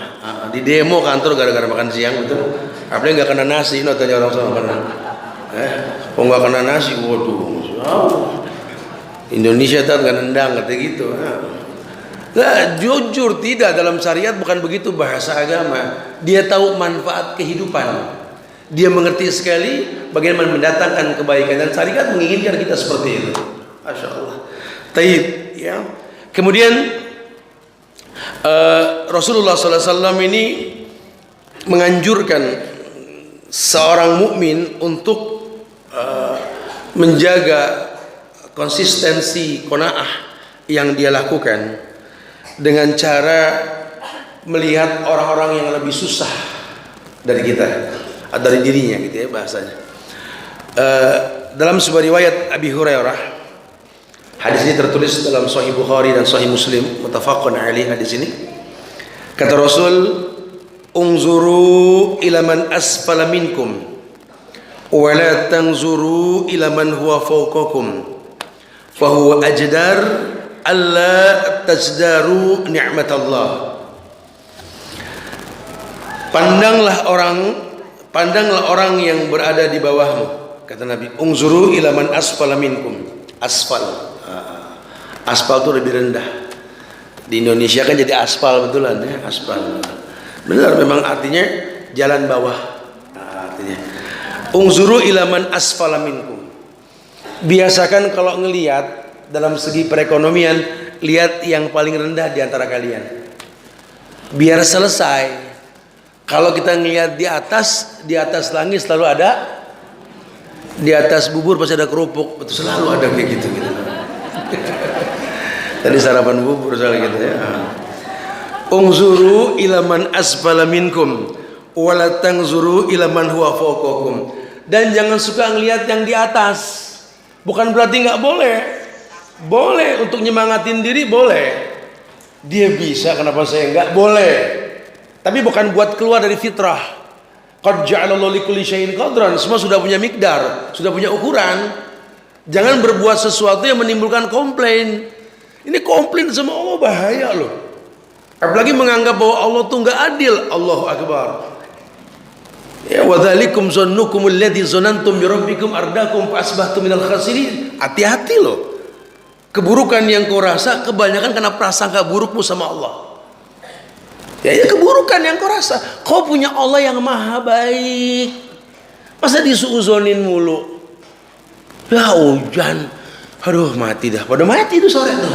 Di demo kantor gara-gara makan siang betul. Apalagi nggak kena nasi, notanya orang sama kena. Kok nggak kena nasi, waduh. Indonesia kan nggak nendang katanya gitu. Nah, jujur tidak, dalam syariat bukan begitu bahasa agama. Dia tahu manfaat kehidupan. Dia mengerti sekali bagaimana mendatangkan kebaikan, dan syariat menginginkan kita seperti itu. Masya Allah. Taib, ya. Kemudian Rasulullah SAW ini menganjurkan seorang mukmin untuk menjaga konsistensi qanaah yang dia lakukan dengan cara melihat orang-orang yang lebih susah dari kita, dari dirinya gitu ya bahasanya. Dalam sebuah riwayat Abi Hurairah, hadis ini tertulis dalam Sahih Bukhari dan Sahih Muslim, muttafaqun alaih hadis ini. Kata Rasul, "Unzuru ila man asfala minkum wa la tanzuru ila man huwa fawqakum fa huwa ajdar alla tajdaru ni'matallah." Pandanglah orang yang berada di bawahmu, kata Nabi. Unzuru ila man asfala minkum. Asfal itu lebih rendah. Di Indonesia kan jadi aspal, betulan ya, aspal. Benar, memang artinya jalan bawah. Artinya unzuru ila man asfala minkum. Biasakan kalau ngelihat dalam segi perekonomian, lihat yang paling rendah di antara kalian. Biar selesai. Kalau kita ngelihat di atas langit selalu ada, di atas bubur pasti ada kerupuk, itu selalu ada kayak gitu. Tadi sarapan bubur soalnya gitu ya. Unzuru ila man asfala minkum wa la tanzuru ila man huwa fawqakum. Dan jangan suka ngelihat yang di atas. Bukan berarti nggak boleh. Boleh untuk nyemangatin diri, boleh. Dia bisa, kenapa saya nggak? Boleh. Tapi bukan buat keluar dari fitrah. Qad ja'alallahu likulli syai'in qadran. Semua sudah punya mikdar, sudah punya ukuran. Jangan berbuat sesuatu yang menimbulkan komplain. Ini komplain sama Allah bahaya loh. Apalagi menganggap bahwa Allah tuh nggak adil. Allahu Akbar. Ya, wa dzalikum zannukum alladzi zanantum bi rabbikum ardakum fa asbahtum minal khasirin. Hati-hati loh. Keburukan yang kau rasa kebanyakan karena prasangka burukmu sama Allah. Ya keburukan yang kau rasa. Kau punya Allah yang maha baik. Masa disuuzonin mulu? Ya hujan. Aduh mati dah. Pada mati itu sore tuh.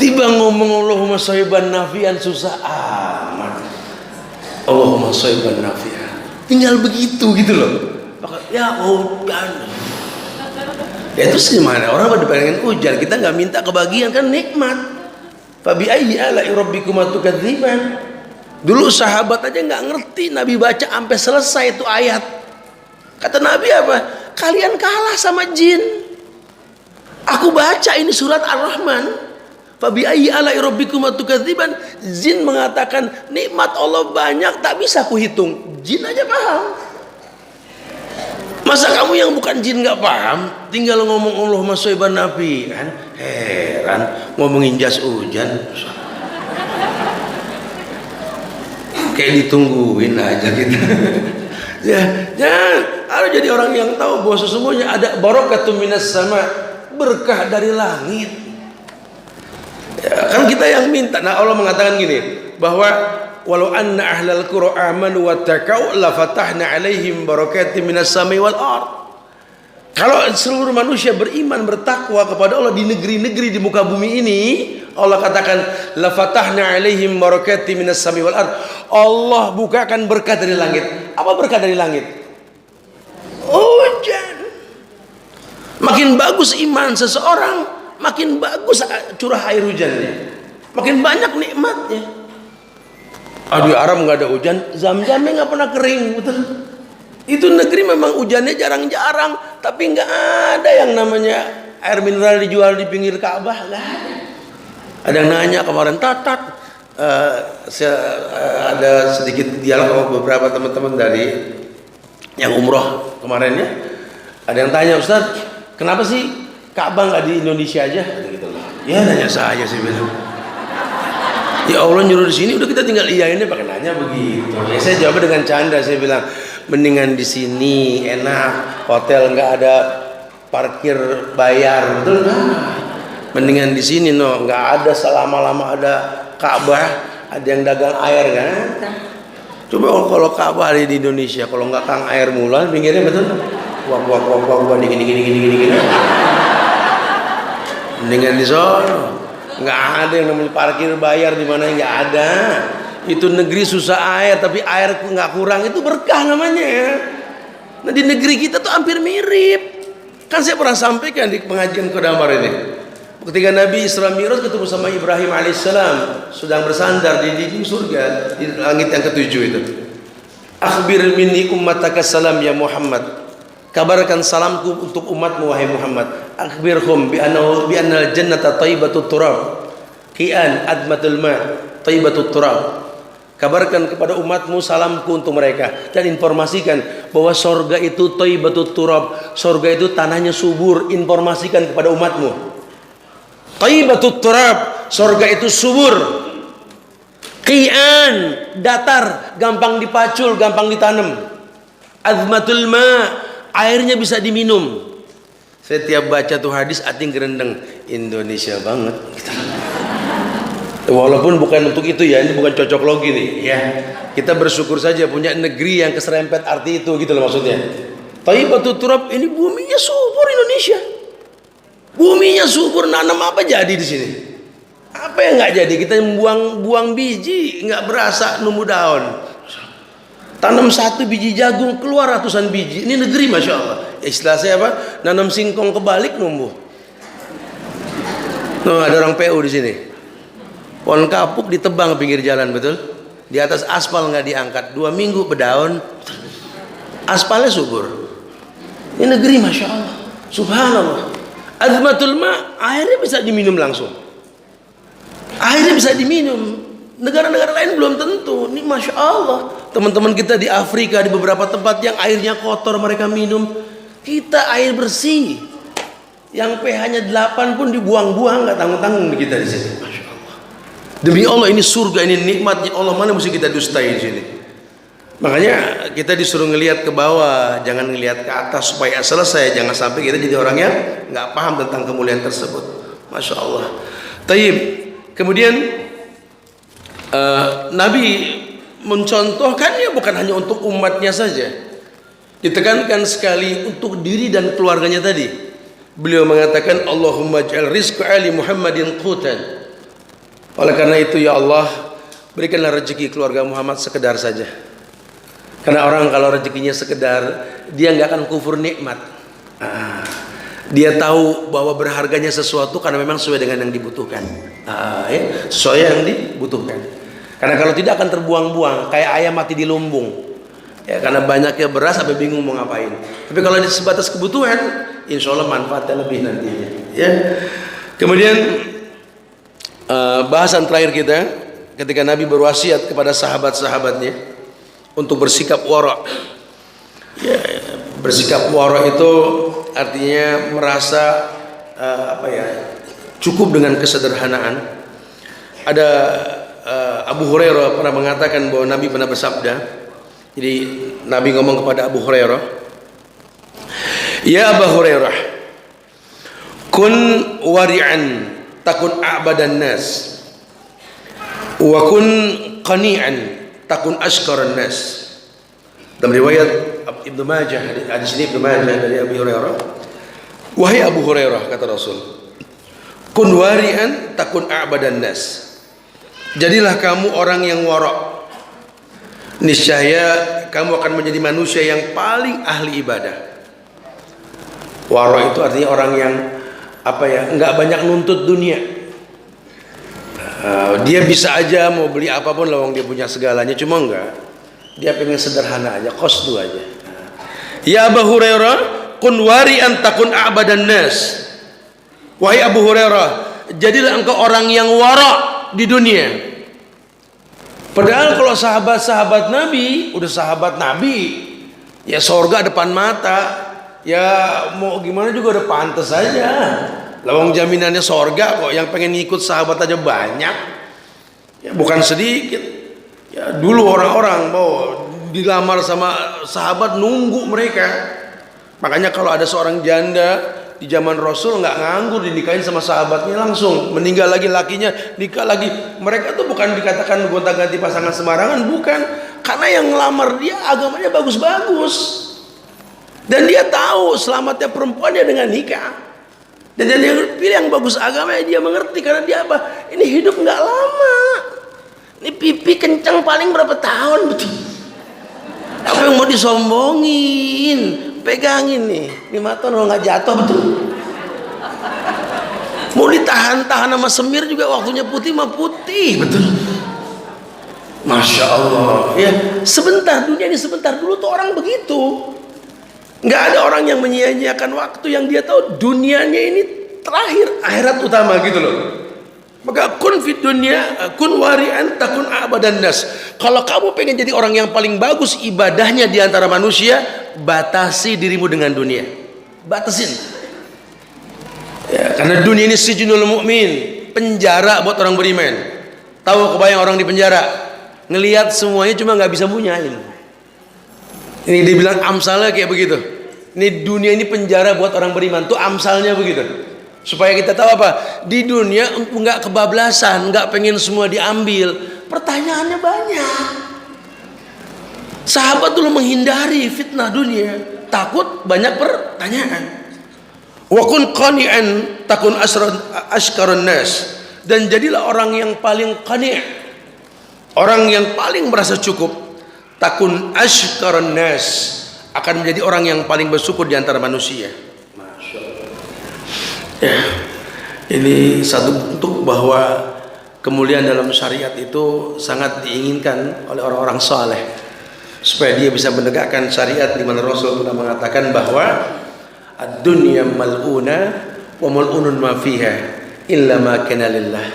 Tiba ngomong Allahumma shayban nafian susah amat. Allahumma shayban nafian. Tinggal begitu gitu loh. Ya hujan. Ya terus gimana? Orang pada pengen hujan, kita nggak minta kebagian, kan nikmat. Fabi ayyi ala'i rabbikuma tukadziban. Dulu sahabat aja nggak ngerti, Nabi baca sampai selesai itu ayat. Kata Nabi apa? Kalian kalah sama jin. Aku baca ini surat Ar-Rahman. Fabi ayyi ala'i rabbikuma tukadziban. Jin mengatakan nikmat Allah banyak tak bisa kuhitung. Jin aja paham. Masa kamu yang bukan jin nggak paham? Tinggal ngomong Allahumma shayban nafi kan? Heran ngomongin jas hujan. Kayak ditungguin aja gitu. Ya, Jangan, harus jadi orang yang tahu bahwa sesungguhnya ada barakatun minas sama, berkah dari langit. Ya, kan kita yang minta. Nah, Allah mengatakan gini, bahwa walau anna ahlal qura amanu wattaqau la fatahna alaihim barakatim minas samai wal ard. Kalau seluruh manusia beriman bertakwa kepada Allah di negeri-negeri di muka bumi ini, Allah katakan la fatahna alaihim barakatim minas samai wal ard. Allah bukakan berkah dari langit. Apa berkah dari langit? Hujan. Makin bagus iman seseorang, makin bagus curah air hujannya, makin banyak nikmatnya. Di Arab nggak ada hujan, Zam-Zamnya nggak pernah kering, betul. Itu negeri memang hujannya jarang-jarang, tapi nggak ada yang namanya air mineral dijual di pinggir Ka'bah, nggak ada. Ada yang nanya kemarin, ada sedikit dialog sama beberapa teman-teman dari yang umroh kemarin ya. Ada yang tanya, Ustaz, kenapa sih Ka'bah nggak di Indonesia aja? Gitu. Ya nanya saja sih bilang. Ya Allah nyuruh di sini, udah kita tinggal iyainnya pakai nanya begitu. Ya saya jawab dengan canda, saya bilang mendingan di sini enak, hotel nggak ada parkir bayar, betul nggak? Mendingan di sini nggak ada selama-lama ada Ka'bah, ada yang dagang air kan? Coba kalau Ka'bah ada di Indonesia, kalau nggak kang air mulan pinggirnya betul? Wah gini. Mendingan di sono. Nggak ada yang namanya parkir bayar di mana, nggak ada. Itu negeri susah air, tapi air nggak kurang, itu berkah namanya ya. Nah di negeri kita tuh hampir mirip. Kan saya pernah sampaikan di pengajian Qadamar ini, ketika Nabi Isra Mi'raj ketemu sama Ibrahim alaihissalam sedang bersandar di dinding surga di langit yang ketujuh itu. Akhbir minni ummataka salam ya Muhammad. Kabarkan salamku untuk umatmu wahai Muhammad. Akhbirhum bi annal jannata thayyibatut turab. Qian admatul ma thayyibatut turab. Kabarkan kepada umatmu salamku untuk mereka, dan informasikan bahwa sorga itu thayyibatut turab. Sorga itu tanahnya subur. Informasikan kepada umatmu. Thayyibatut turab, sorga itu subur. Qian, datar, gampang dipacul, gampang ditanam. Admatul ma, airnya bisa diminum. Saya tiap baca tuh hadis ating gerendeng, Indonesia banget gitu. Walaupun bukan untuk itu ya, ini bukan cocok logi nih ya. Kita bersyukur saja punya negeri yang keserempet arti itu gitu loh maksudnya. Thayyibatut turab, ini buminya subur Indonesia. Buminya subur, nanam apa jadi di sini? Apa yang nggak jadi? Kita buang biji, nggak berasa numbuh daun. Tanam satu biji jagung keluar ratusan biji. Ini negeri masya Allah. Istilah saya apa? Nanam singkong kebalik numbuh. Ada orang PU di sini. Pohon kapuk ditebang pinggir jalan, betul? Di atas aspal nggak diangkat. 2 minggu berdaun. Aspalnya subur. Ini negeri masya Allah. Subhanallah. Azmatul ma, airnya bisa diminum langsung. Airnya bisa diminum. Negara-negara lain belum tentu. Ini masya Allah. Teman-teman kita di Afrika di beberapa tempat yang airnya kotor mereka minum, kita air bersih. Yang pH-nya 8 pun dibuang-buang, nggak tanggung-tanggung kita di sini. Masya Allah. Demi Allah ini surga, ini nikmatnya Allah, mana mesti kita dustai di sini. Makanya kita disuruh ngelihat ke bawah, jangan ngelihat ke atas supaya selesai. Jangan sampai kita jadi orang yang nggak paham tentang kemuliaan tersebut. Masya Allah. Taib. Kemudian Nabi mencontohkannya bukan hanya untuk umatnya saja, ditekankan sekali untuk diri dan keluarganya tadi. Beliau mengatakan Allahumma ja'al rizqa ali Muhammadin qutan. Oleh karena itu ya Allah, berikanlah rezeki keluarga Muhammad sekedar saja. Karena orang kalau rezekinya sekedar, dia nggak akan kufur nikmat. Dia tahu bahwa berharganya sesuatu karena memang sesuai dengan yang dibutuhkan. Sesuai yang dibutuhkan. Karena kalau tidak akan terbuang-buang, kayak ayam mati di lumbung. Ya, karena banyaknya beras sampai bingung mau ngapain. Tapi kalau di sebatas kebutuhan, insya Allah manfaatnya lebih nantinya. Ya. Kemudian bahasan terakhir kita, ketika Nabi berwasiat kepada sahabat-sahabatnya untuk bersikap wara. Ya, bersikap wara itu artinya merasa cukup dengan kesederhanaan. Ada Abu Hurairah pernah mengatakan bahwa Nabi pernah bersabda, Jadi Nabi ngomong kepada Abu Hurairah, "Ya Abu Hurairah, kun wari'an takun a'badan nas, wa kun qani'an takun ashkaran nas." Dalam riwayat Ibnu Majah, hadis ini Ibnu Majah dari Abu Hurairah, "Wahai Abu Hurairah," kata Rasul, "kun wari'an takun a'badan nas." Jadilah kamu orang yang warok, niscaya kamu akan menjadi manusia yang paling ahli ibadah. Warok itu artinya orang yang enggak banyak nuntut dunia. Dia bisa aja mau beli apapun lawang dia punya segalanya, cuma enggak. Dia pengen sederhana aja, qasdu aja. Ya Abu Hurairah, kun wari'an takun a'badan nas. Wahai Abu Hurairah, jadilah engkau orang yang warok di dunia. Padahal kalau sahabat-sahabat Nabi, udah sahabat Nabi, ya surga depan mata. Ya mau gimana juga udah pantas aja. Lawang jaminannya surga kok, yang pengen ngikut sahabat aja banyak. Ya bukan sedikit. Ya dulu orang-orang mau dilamar sama sahabat nunggu mereka. Makanya kalau ada seorang janda di zaman Rasul nggak nganggur, dinikahin sama sahabatnya langsung, meninggal lagi lakinya nikah lagi. Mereka tuh bukan dikatakan gonta-ganti pasangan sembarangan, bukan, karena yang ngelamar dia agamanya bagus-bagus dan dia tahu selamatnya perempuan dia dengan nikah, dan dia pilih yang bagus agamanya. Dia mengerti karena dia ini hidup nggak lama, ini pipi kencang paling berapa tahun, betul. Apa yang mau disombongin? Pegangin nih, 5 tahun kalau nggak jatuh, betul. Mau ditahan-tahan sama semir juga waktunya putih mah putih, betul. Masya Allah. Ya sebentar, dunia ini sebentar. Dulu tuh orang begitu. Nggak ada orang yang menyia-nyiakan waktu, yang dia tahu dunianya ini terakhir, akhirat utama gitu loh. Maka kun fit dunia, kun wari'an takun a'badan nas. Kalau kamu pengen jadi orang yang paling bagus ibadahnya di antara manusia, batasi dirimu dengan dunia. Batasin. Ya, karena dunia ini sijnul mu'min, penjara buat orang beriman. Tahu kebayang orang di penjara, ngelihat semuanya cuma nggak bisa munyain. Ini dibilang amsalnya kayak begitu. Ini dunia ini penjara buat orang beriman, tuh amsalnya begitu. Supaya kita tahu apa? Di dunia enggak kebablasan, enggak pengen semua diambil. Pertanyaannya banyak. Sahabat dulu menghindari fitnah dunia, takut banyak pertanyaan. Wa kun qani'an takun ashkarun nas. Dan jadilah orang yang paling qani', orang yang paling merasa cukup. Takun ashkarun nas, akan menjadi orang yang paling bersyukur di antara manusia. Ya, ini satu bentuk bahwa kemuliaan dalam syariat itu sangat diinginkan oleh orang-orang saleh, supaya dia bisa menegakkan syariat di mana Rasul pernah mengatakan bahwa ad-dunya mal'una wa mal'unun ma fiha illa ma kana lillah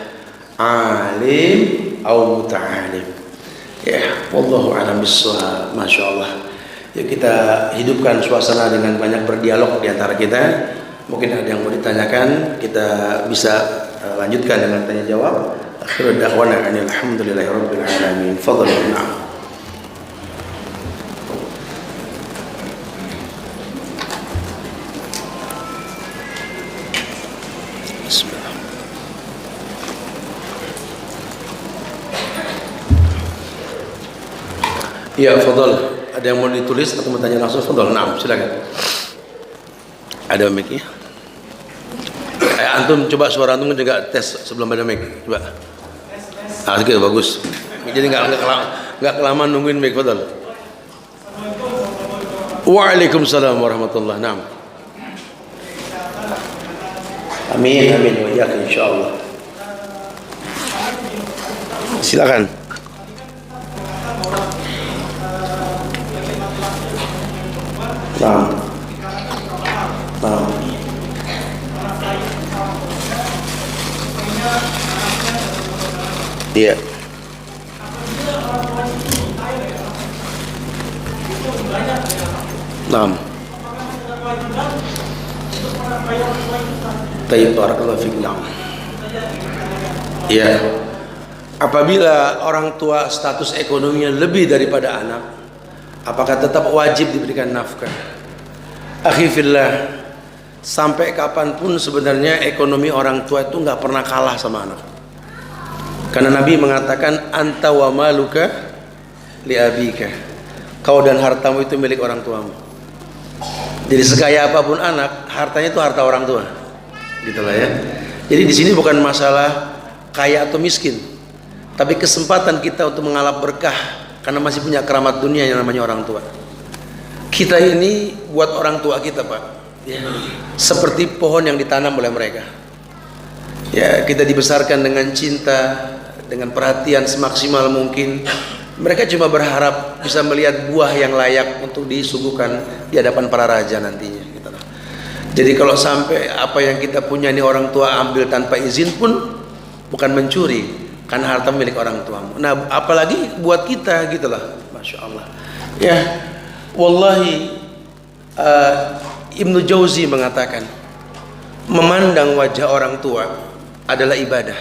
alim aw muta'alim. Ya, wallahu a'lam bissawab. Masyaallah. Ya, kita hidupkan suasana dengan banyak berdialog di antara kita. Mungkin ada yang mau ditanyakan, kita bisa lanjutkan dengan tanya jawab. Akhirul da'wana alhamdulillahirabbil alamin. Fadhal. Na'am. Bismillah. Ya, fadhal. Ada yang mau ditulis atau mau tanya langsung? Fadhal. Na'am, silakan. Ada mic-nya? Antum coba suara antum juga tes sebelum ada mic. Coba. Gitu, bagus. Jadi nggak kelamaan nungguin mic. Fadhal. Waalaikumsalam warahmatullahi wabarakatuh. Naam. Amin amin wa iyyakum insyaallah. Silakan. Naam. Naam. Iya. Naam. Tayyib, barakallahu fiik. Naam. Iya. Apabila orang tua status ekonominya lebih daripada anak, Apakah tetap wajib diberikan nafkah? Akhi fillah, sampai kapanpun sebenarnya ekonomi orang tua itu nggak pernah kalah sama anak. Karena Nabi mengatakan anta wa maluka li abika. Kau dan hartamu itu milik orang tuamu. Jadi sekaya apapun anak, hartanya itu harta orang tua. Gitulah ya. Jadi di sini bukan masalah kaya atau miskin, tapi kesempatan kita untuk mengalap berkah karena masih punya keramat dunia yang namanya orang tua. Kita ini buat orang tua kita, Pak, ya, seperti pohon yang ditanam oleh mereka. Ya, kita dibesarkan dengan cinta, dengan perhatian semaksimal mungkin. Mereka cuma berharap bisa melihat buah yang layak untuk disuguhkan di hadapan para raja nantinya. Gitu. Jadi kalau sampai apa yang kita punya ini orang tua ambil tanpa izin pun bukan mencuri, karena harta milik orang tuamu. Nah, apalagi buat kita, gitulah, masya Allah. Ya, wallahi, Ibnu Jauzi mengatakan, memandang wajah orang tua adalah ibadah.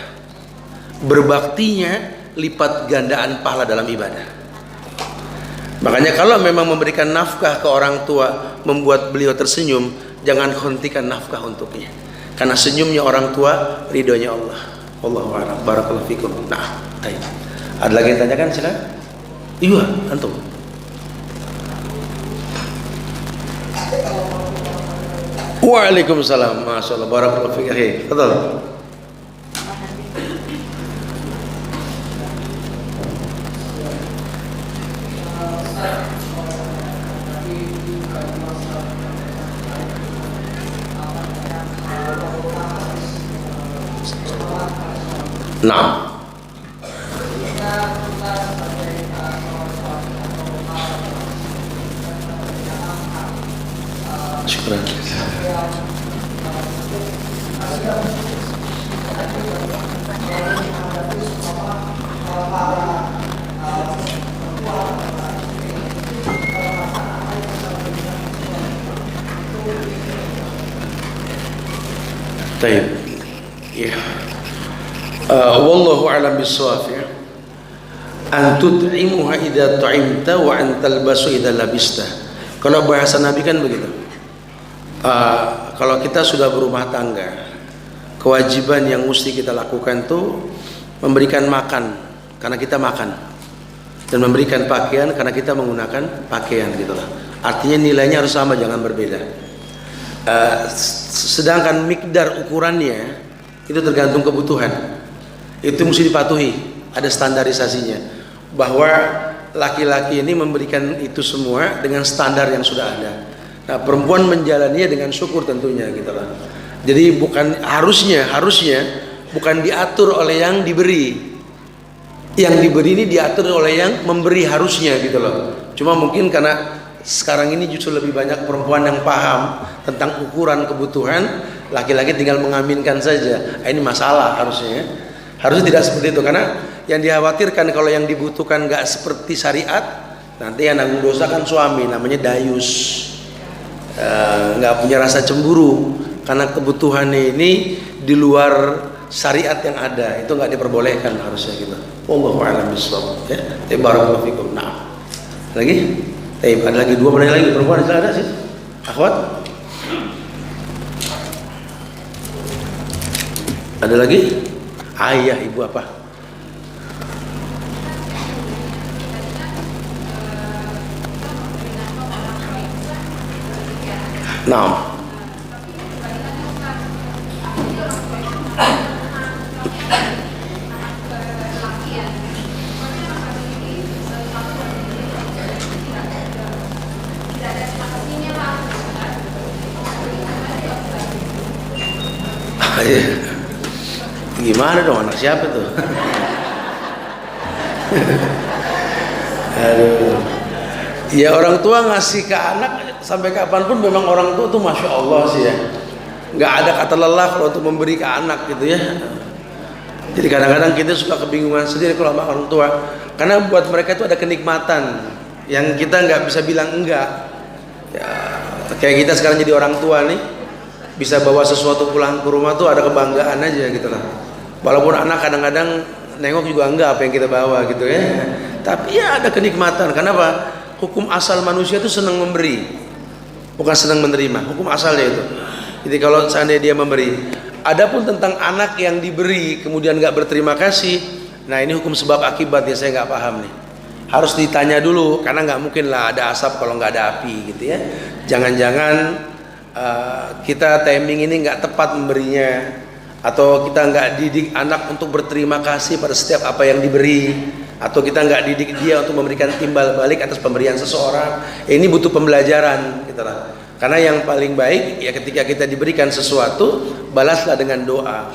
Berbaktinya lipat gandaan pahala dalam ibadah. Makanya kalau memang memberikan nafkah ke orang tua membuat beliau tersenyum, jangan hentikan nafkah untuknya. Karena senyumnya orang tua ridhonya Allah. Wallahu a'lam. Barakallahu fikum. Nah, baik. Ada lagi yang tanyakan, silakan. Iya, antum. Waalaikumsalam. Masyaallah. Barakallahu fiik. Betul. Nah, syukran. Baik. Ya. Wallahu a'lam bissawab, ya. An tut'imuha idza tu'imta wa an talbasu idza labista. Kalau bahasa Nabi kan begitu. Kalau kita sudah berumah tangga, kewajiban yang mesti kita lakukan tuh memberikan makan karena kita makan, dan memberikan pakaian karena kita menggunakan pakaian, gitulah. Artinya nilainya harus sama, jangan berbeda. Sedangkan mikdar ukurannya itu tergantung kebutuhan. Itu mesti dipatuhi, ada standarisasinya, bahwa laki-laki ini memberikan itu semua dengan standar yang sudah ada. Nah, perempuan menjalaninya dengan syukur tentunya, gitulah. Jadi bukan harusnya bukan diatur oleh yang diberi. Yang diberi ini diatur oleh yang memberi, harusnya, gitu loh. Cuma mungkin karena sekarang ini justru lebih banyak perempuan yang paham tentang ukuran kebutuhan, laki-laki tinggal mengaminkan saja. Ini masalah harusnya, ya. Harusnya tidak seperti itu, karena yang dikhawatirkan kalau yang dibutuhkan nggak seperti syariat, nanti yang nanggung dosa kan suami, namanya dayus, nggak punya rasa cemburu karena kebutuhannya ini di luar syariat yang ada, itu nggak diperbolehkan harusnya, gitu. Wallahu a'lam bishawab. Ya, barakallahu fikum. Nah, lagi, ada lagi dua menit lagi perempuan, ada sih, akhwat? Ada lagi? Ayah, ibu apa? Nah, gimana dong, anak siapa tuh? Aduh. Ya, orang tua ngasih ke anak sampai kapanpun memang orang tua tuh masya Allah sih, ya. Nggak ada kata lelah kalau untuk memberi ke anak, gitu ya. Jadi kadang-kadang kita suka kebingungan sendiri kalau sama orang tua, karena buat mereka itu ada kenikmatan yang kita nggak bisa bilang enggak. Ya, kayak kita sekarang jadi orang tua nih, bisa bawa sesuatu pulang ke rumah tuh ada kebanggaan aja, gitu lah. Walaupun anak kadang-kadang nengok juga enggak apa yang kita bawa, gitu ya. Tapi ya ada kenikmatan. Kenapa? hukum asal manusia itu senang memberi, bukan senang menerima. Hukum asalnya itu. Jadi kalau seandainya dia memberi. Adapun tentang anak yang diberi kemudian nggak berterima kasih, nah ini hukum sebab akibat ya, saya nggak paham nih. Harus ditanya dulu, karena nggak mungkin lah ada asap kalau nggak ada api gitu ya. Jangan-jangan kita timing ini nggak tepat memberinya, atau kita nggak didik anak untuk berterima kasih pada setiap apa yang diberi, atau kita nggak didik dia untuk memberikan timbal balik atas pemberian seseorang. Ini butuh pembelajaran gitu lah. Karena yang paling baik ya ketika kita diberikan sesuatu, balaslah dengan doa.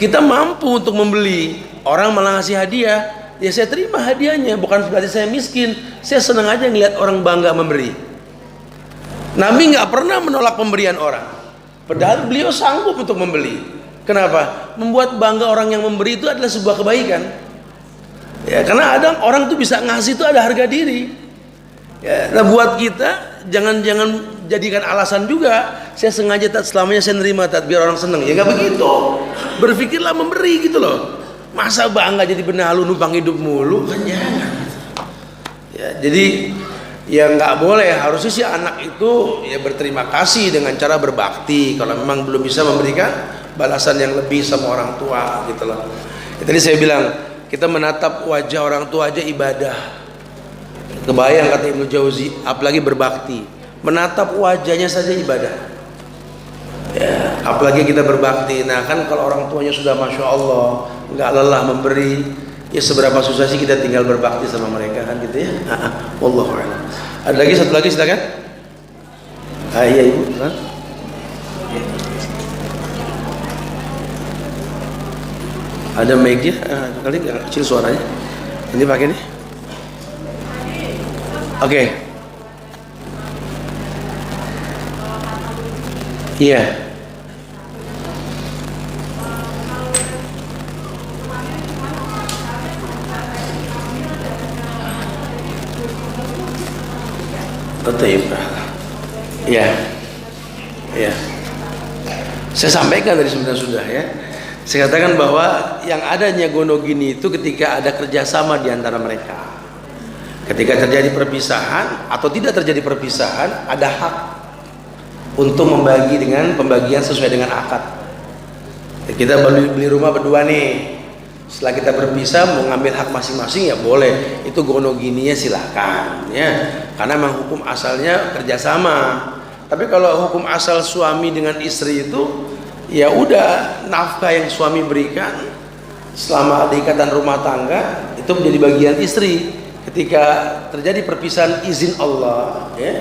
Kita mampu untuk membeli, orang malah ngasih hadiah, ya saya terima hadiahnya, bukan berarti saya miskin. Saya senang aja ngeliat orang bangga memberi. Nabi nggak pernah menolak pemberian orang, padahal beliau sanggup untuk membeli. Kenapa? Membuat bangga orang yang memberi itu adalah sebuah kebaikan. Ya, karena ada orang tuh bisa ngasih itu ada harga diri. Ya, nah buat kita jangan jadikan alasan juga. Saya sengaja selamanya saya nerima biar orang seneng. Ya nggak begitu. Berpikirlah memberi gitu loh. Masa bangga jadi benalu numpang hidup mulu kan jangan. Ya, jadi ya nggak boleh. Harusnya si anak itu ya berterima kasih dengan cara berbakti. Kalau memang belum bisa memberikan balasan yang lebih sama orang tua gitu loh. Ya, tadi saya bilang kita menatap wajah orang tua aja ibadah. Kebayang kata Ibnu Jauzi, apalagi berbakti. Menatap wajahnya saja ibadah. Ya, apalagi kita berbakti. Nah kan kalau orang tuanya sudah masya Allah nggak lelah memberi, ya seberapa susah sih kita tinggal berbakti sama mereka kan gitu ya. Wallahu a'lam. Ada lagi satu lagi silakan. Iya ibu. Ada mic-nya, kali kecil suaranya. Ini pakai nih. Oke. Iya. Betul. Iya. Iya. Saya sampaikan tadi sebenarnya sudah ya. Saya katakan bahwa yang adanya gonogini itu ketika ada kerjasama di antara mereka. Ketika terjadi perpisahan atau tidak terjadi perpisahan, ada hak untuk membagi dengan pembagian sesuai dengan akad. Kita beli rumah berdua nih. Setelah kita berpisah mau ngambil hak masing-masing ya boleh. Itu gonogininya silahkan ya. Karena memang hukum asalnya kerjasama. Tapi kalau hukum asal suami dengan istri itu ya udah nafkah yang suami berikan selama ada ikatan rumah tangga itu menjadi bagian istri. Ketika terjadi perpisahan izin Allah ya,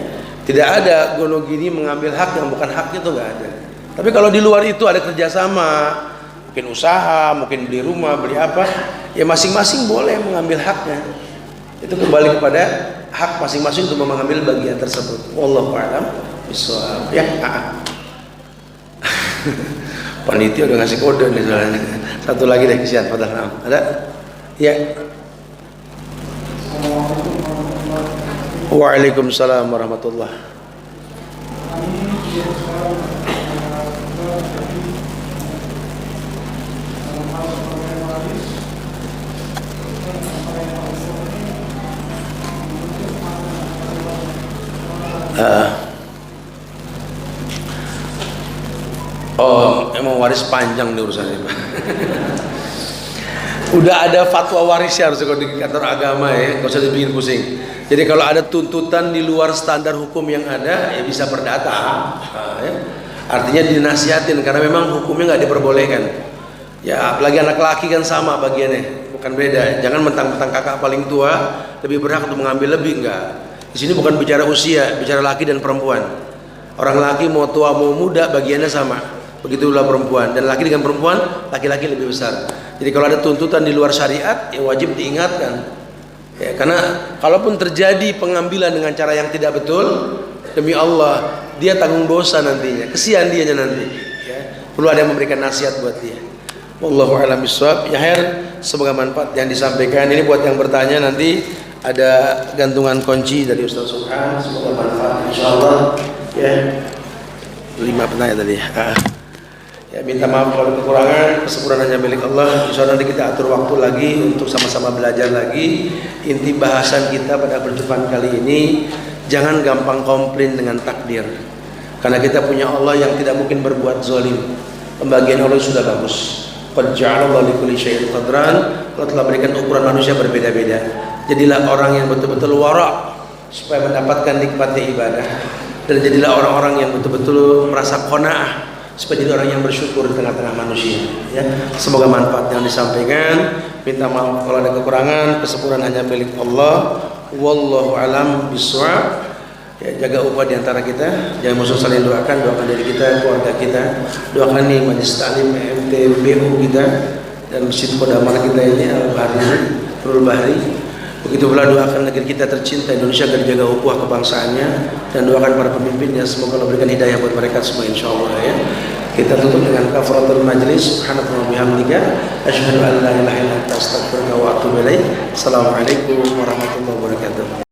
tidak ada gonogini mengambil hak yang bukan haknya, itu nggak ada. Tapi kalau di luar itu ada kerjasama, mungkin usaha, mungkin beli rumah, beli apa, ya masing-masing boleh mengambil haknya. Itu kembali kepada hak masing-masing untuk mengambil bagian tersebut. Wallahu a'lam bishawab. Ya, panitia udah ngasih kode nih soalnya. Satu lagi deh kesian, padahal ada. Ya. Waalaikumsalam warahmatullah. Oh, emang waris panjang nih urusannya, Pak. Udah ada fatwa warisnya harus kalau di kantor agama ya, nggak usah dibikin pusing. Jadi kalau ada tuntutan di luar standar hukum yang ada, ya bisa perdata. Ya. Artinya dinasihatin karena memang hukumnya nggak diperbolehkan. Ya apalagi anak laki kan sama bagiannya, bukan beda. Jangan mentang-mentang kakak paling tua lebih berhak untuk mengambil lebih, enggak. Di sini bukan bicara usia, bicara laki dan perempuan. Orang laki mau tua mau muda bagiannya sama. Begitulah perempuan, dan laki dengan perempuan laki-laki lebih besar. Jadi kalau ada tuntutan di luar syariat ya wajib diingatkan ya, karena kalaupun terjadi pengambilan dengan cara yang tidak betul, demi Allah dia tanggung dosa nantinya, kesian dianya nanti ya. Perlu ada yang memberikan nasihat buat dia. Wallahu a'lam bishawab. Ya Her, semoga manfaat yang disampaikan ini. Buat yang bertanya nanti ada gantungan kunci dari Ustaz Subhan, semoga manfaat insyaallah ya. 5 penanya tadi ya. Ya, minta maaf kalau ada kekurangan, kesempurnaan hanya milik Allah. Insya Allah nanti kita atur waktu lagi untuk sama-sama belajar lagi. Inti bahasan kita pada perjumpaan kali ini, jangan gampang komplain dengan takdir. Karena kita punya Allah yang tidak mungkin berbuat zalim. Pembagian Allah sudah bagus. Qad ja'alallahu likulli syai'in qadran. Allah telah berikan ukuran manusia berbeda-beda. Jadilah orang yang betul-betul wara' supaya mendapatkan nikmatnya ibadah. Dan jadilah orang-orang yang betul-betul merasa qanaah supaya jadi orang yang bersyukur di tengah-tengah manusia, ya. Semoga manfaat yang disampaikan. Minta maaf kalau ada kekurangan, kesempurnaan hanya milik Allah. Wallahu alam bishawab. Ya, jaga upah di antara kita, jangan musuh saling doakan diri kita, keluarga kita, doakan nih majelis taklim MTBU kita dan Masjid Qodamar kita ini Al-Bahri, Nurul Bahri. Begitu pula doakan negeri kita tercinta Indonesia agar dijaga ukhuwah kebangsaannya, dan doakan para pemimpinnya semoga Allah berikan hidayah buat mereka semua insyaallah, ya. Kita tutup dengan kafaratul majlis. Subhanallahi wa bihamdika asyhadu an la ilaha illa anta astaghfiruka wa atubu ilaik. Assalamualaikum warahmatullahi wabarakatuh.